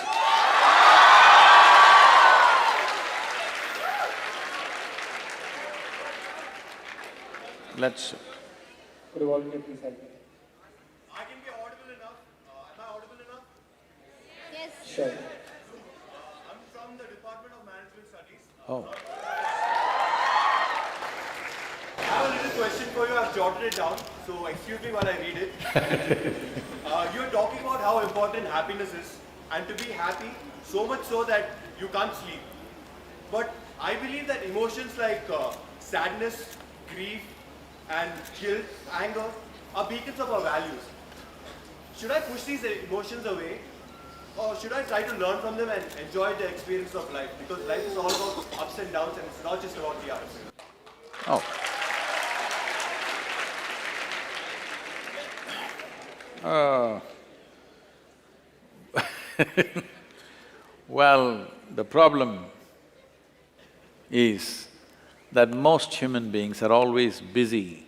Let's… Could a volunteer please help me? I can be audible enough. Am I audible enough? Sure. I'm from the Department of Management Studies. Oh. I have a little question for you. I've jotted it down, so excuse me while I read it. You're talking about how important happiness is, and to be happy, so much so that you can't sleep. But I believe that emotions like sadness, grief, and guilt, anger are beacons of our values. Should I push these emotions away, or should I try to learn from them and enjoy the experience of life? Because life is all about ups and downs, and it's not just about the ups. Oh. Well, the problem is that most human beings are always busy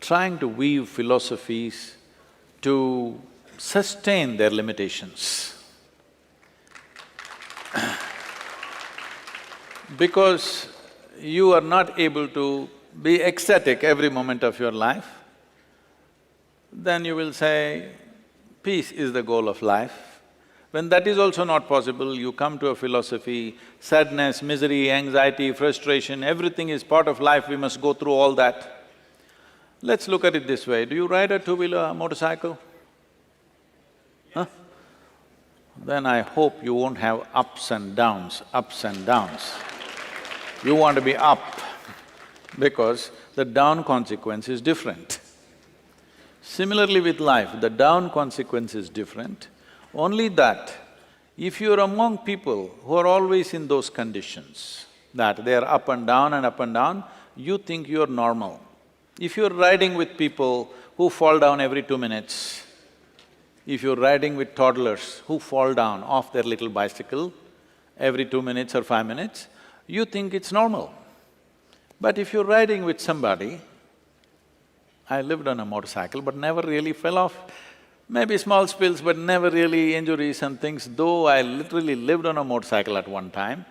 trying to weave philosophies to sustain their limitations. Because you are not able to be ecstatic every moment of your life, then you will say, peace is the goal of life. When that is also not possible, you come to a philosophy, sadness, misery, anxiety, frustration, everything is part of life, we must go through all that. Let's look at it this way, do you ride a two-wheeler, a motorcycle? Huh? Then I hope you won't have ups and downs, ups and downs. You want to be up, because the down consequence is different. Similarly with life, the down consequence is different, only that if you're among people who are always in those conditions, that they are up and down, you think you're normal. If you're riding with people who fall down every 2 minutes, if you're riding with toddlers who fall down off their little bicycle every 2 minutes or 5 minutes, you think it's normal. But if you're riding with somebody, I lived on a motorcycle but never really fell off. Maybe small spills but never really injuries and things, though I literally lived on a motorcycle at one time,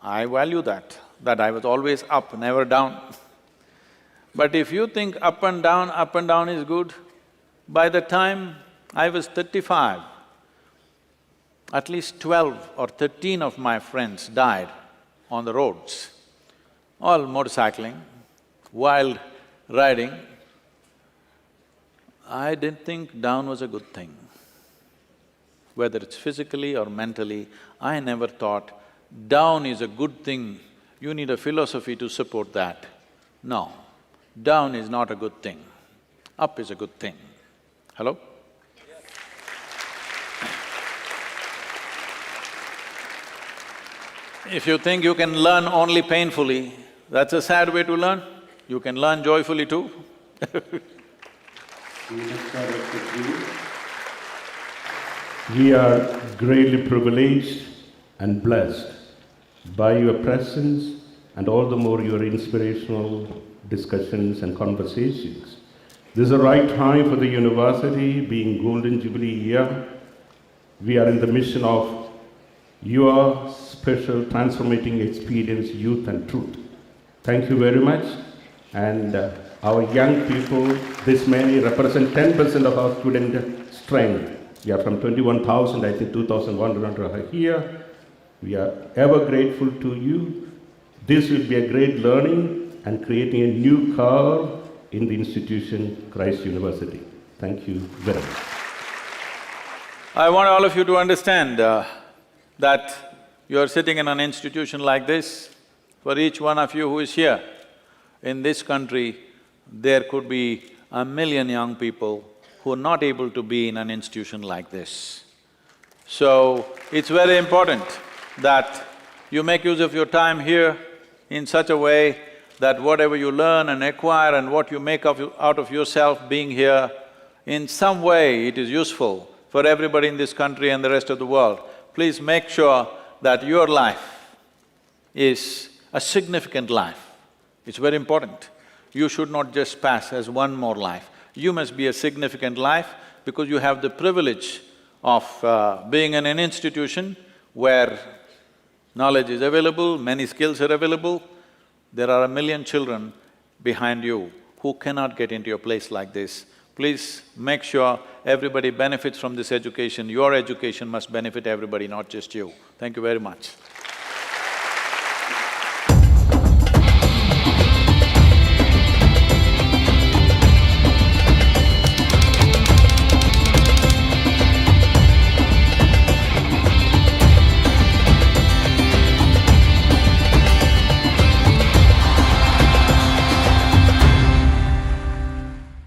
I value that I was always up, never down. But if you think up and down is good, by the time I was 35, at least 12 or 13 of my friends died on the roads, all motorcycling, wild riding. I didn't think down was a good thing. Whether it's physically or mentally, I never thought down is a good thing, you need a philosophy to support that. No, down is not a good thing, up is a good thing. Hello? If you think you can learn only painfully, that's a sad way to learn. You can learn joyfully too. We are greatly privileged and blessed by your presence and all the more your inspirational discussions and conversations. This is the right time for the university, being Golden Jubilee year. We are in the mission of your special transformating experience, youth and truth. Thank you very much. And our young people, this many, represent 10% of our student strength. We are from 21,000, I think 2,100 are here. We are ever grateful to you. This will be a great learning and creating a new curve in the institution, Christ University. Thank you very much. I want all of you to understand that you are sitting in an institution like this. For each one of you who is here, in this country, there could be 1 million young people who are not able to be in an institution like this. So, it's very important that you make use of your time here in such a way that whatever you learn and acquire and what you make out of yourself being here, in some way it is useful for everybody in this country and the rest of the world. Please make sure that your life is a significant life. It's very important. You should not just pass as one more life. You must be a significant life because you have the privilege of being in an institution where knowledge is available, many skills are available. There are 1 million children behind you who cannot get into a place like this. Please make sure everybody benefits from this education. Your education must benefit everybody, not just you. Thank you very much.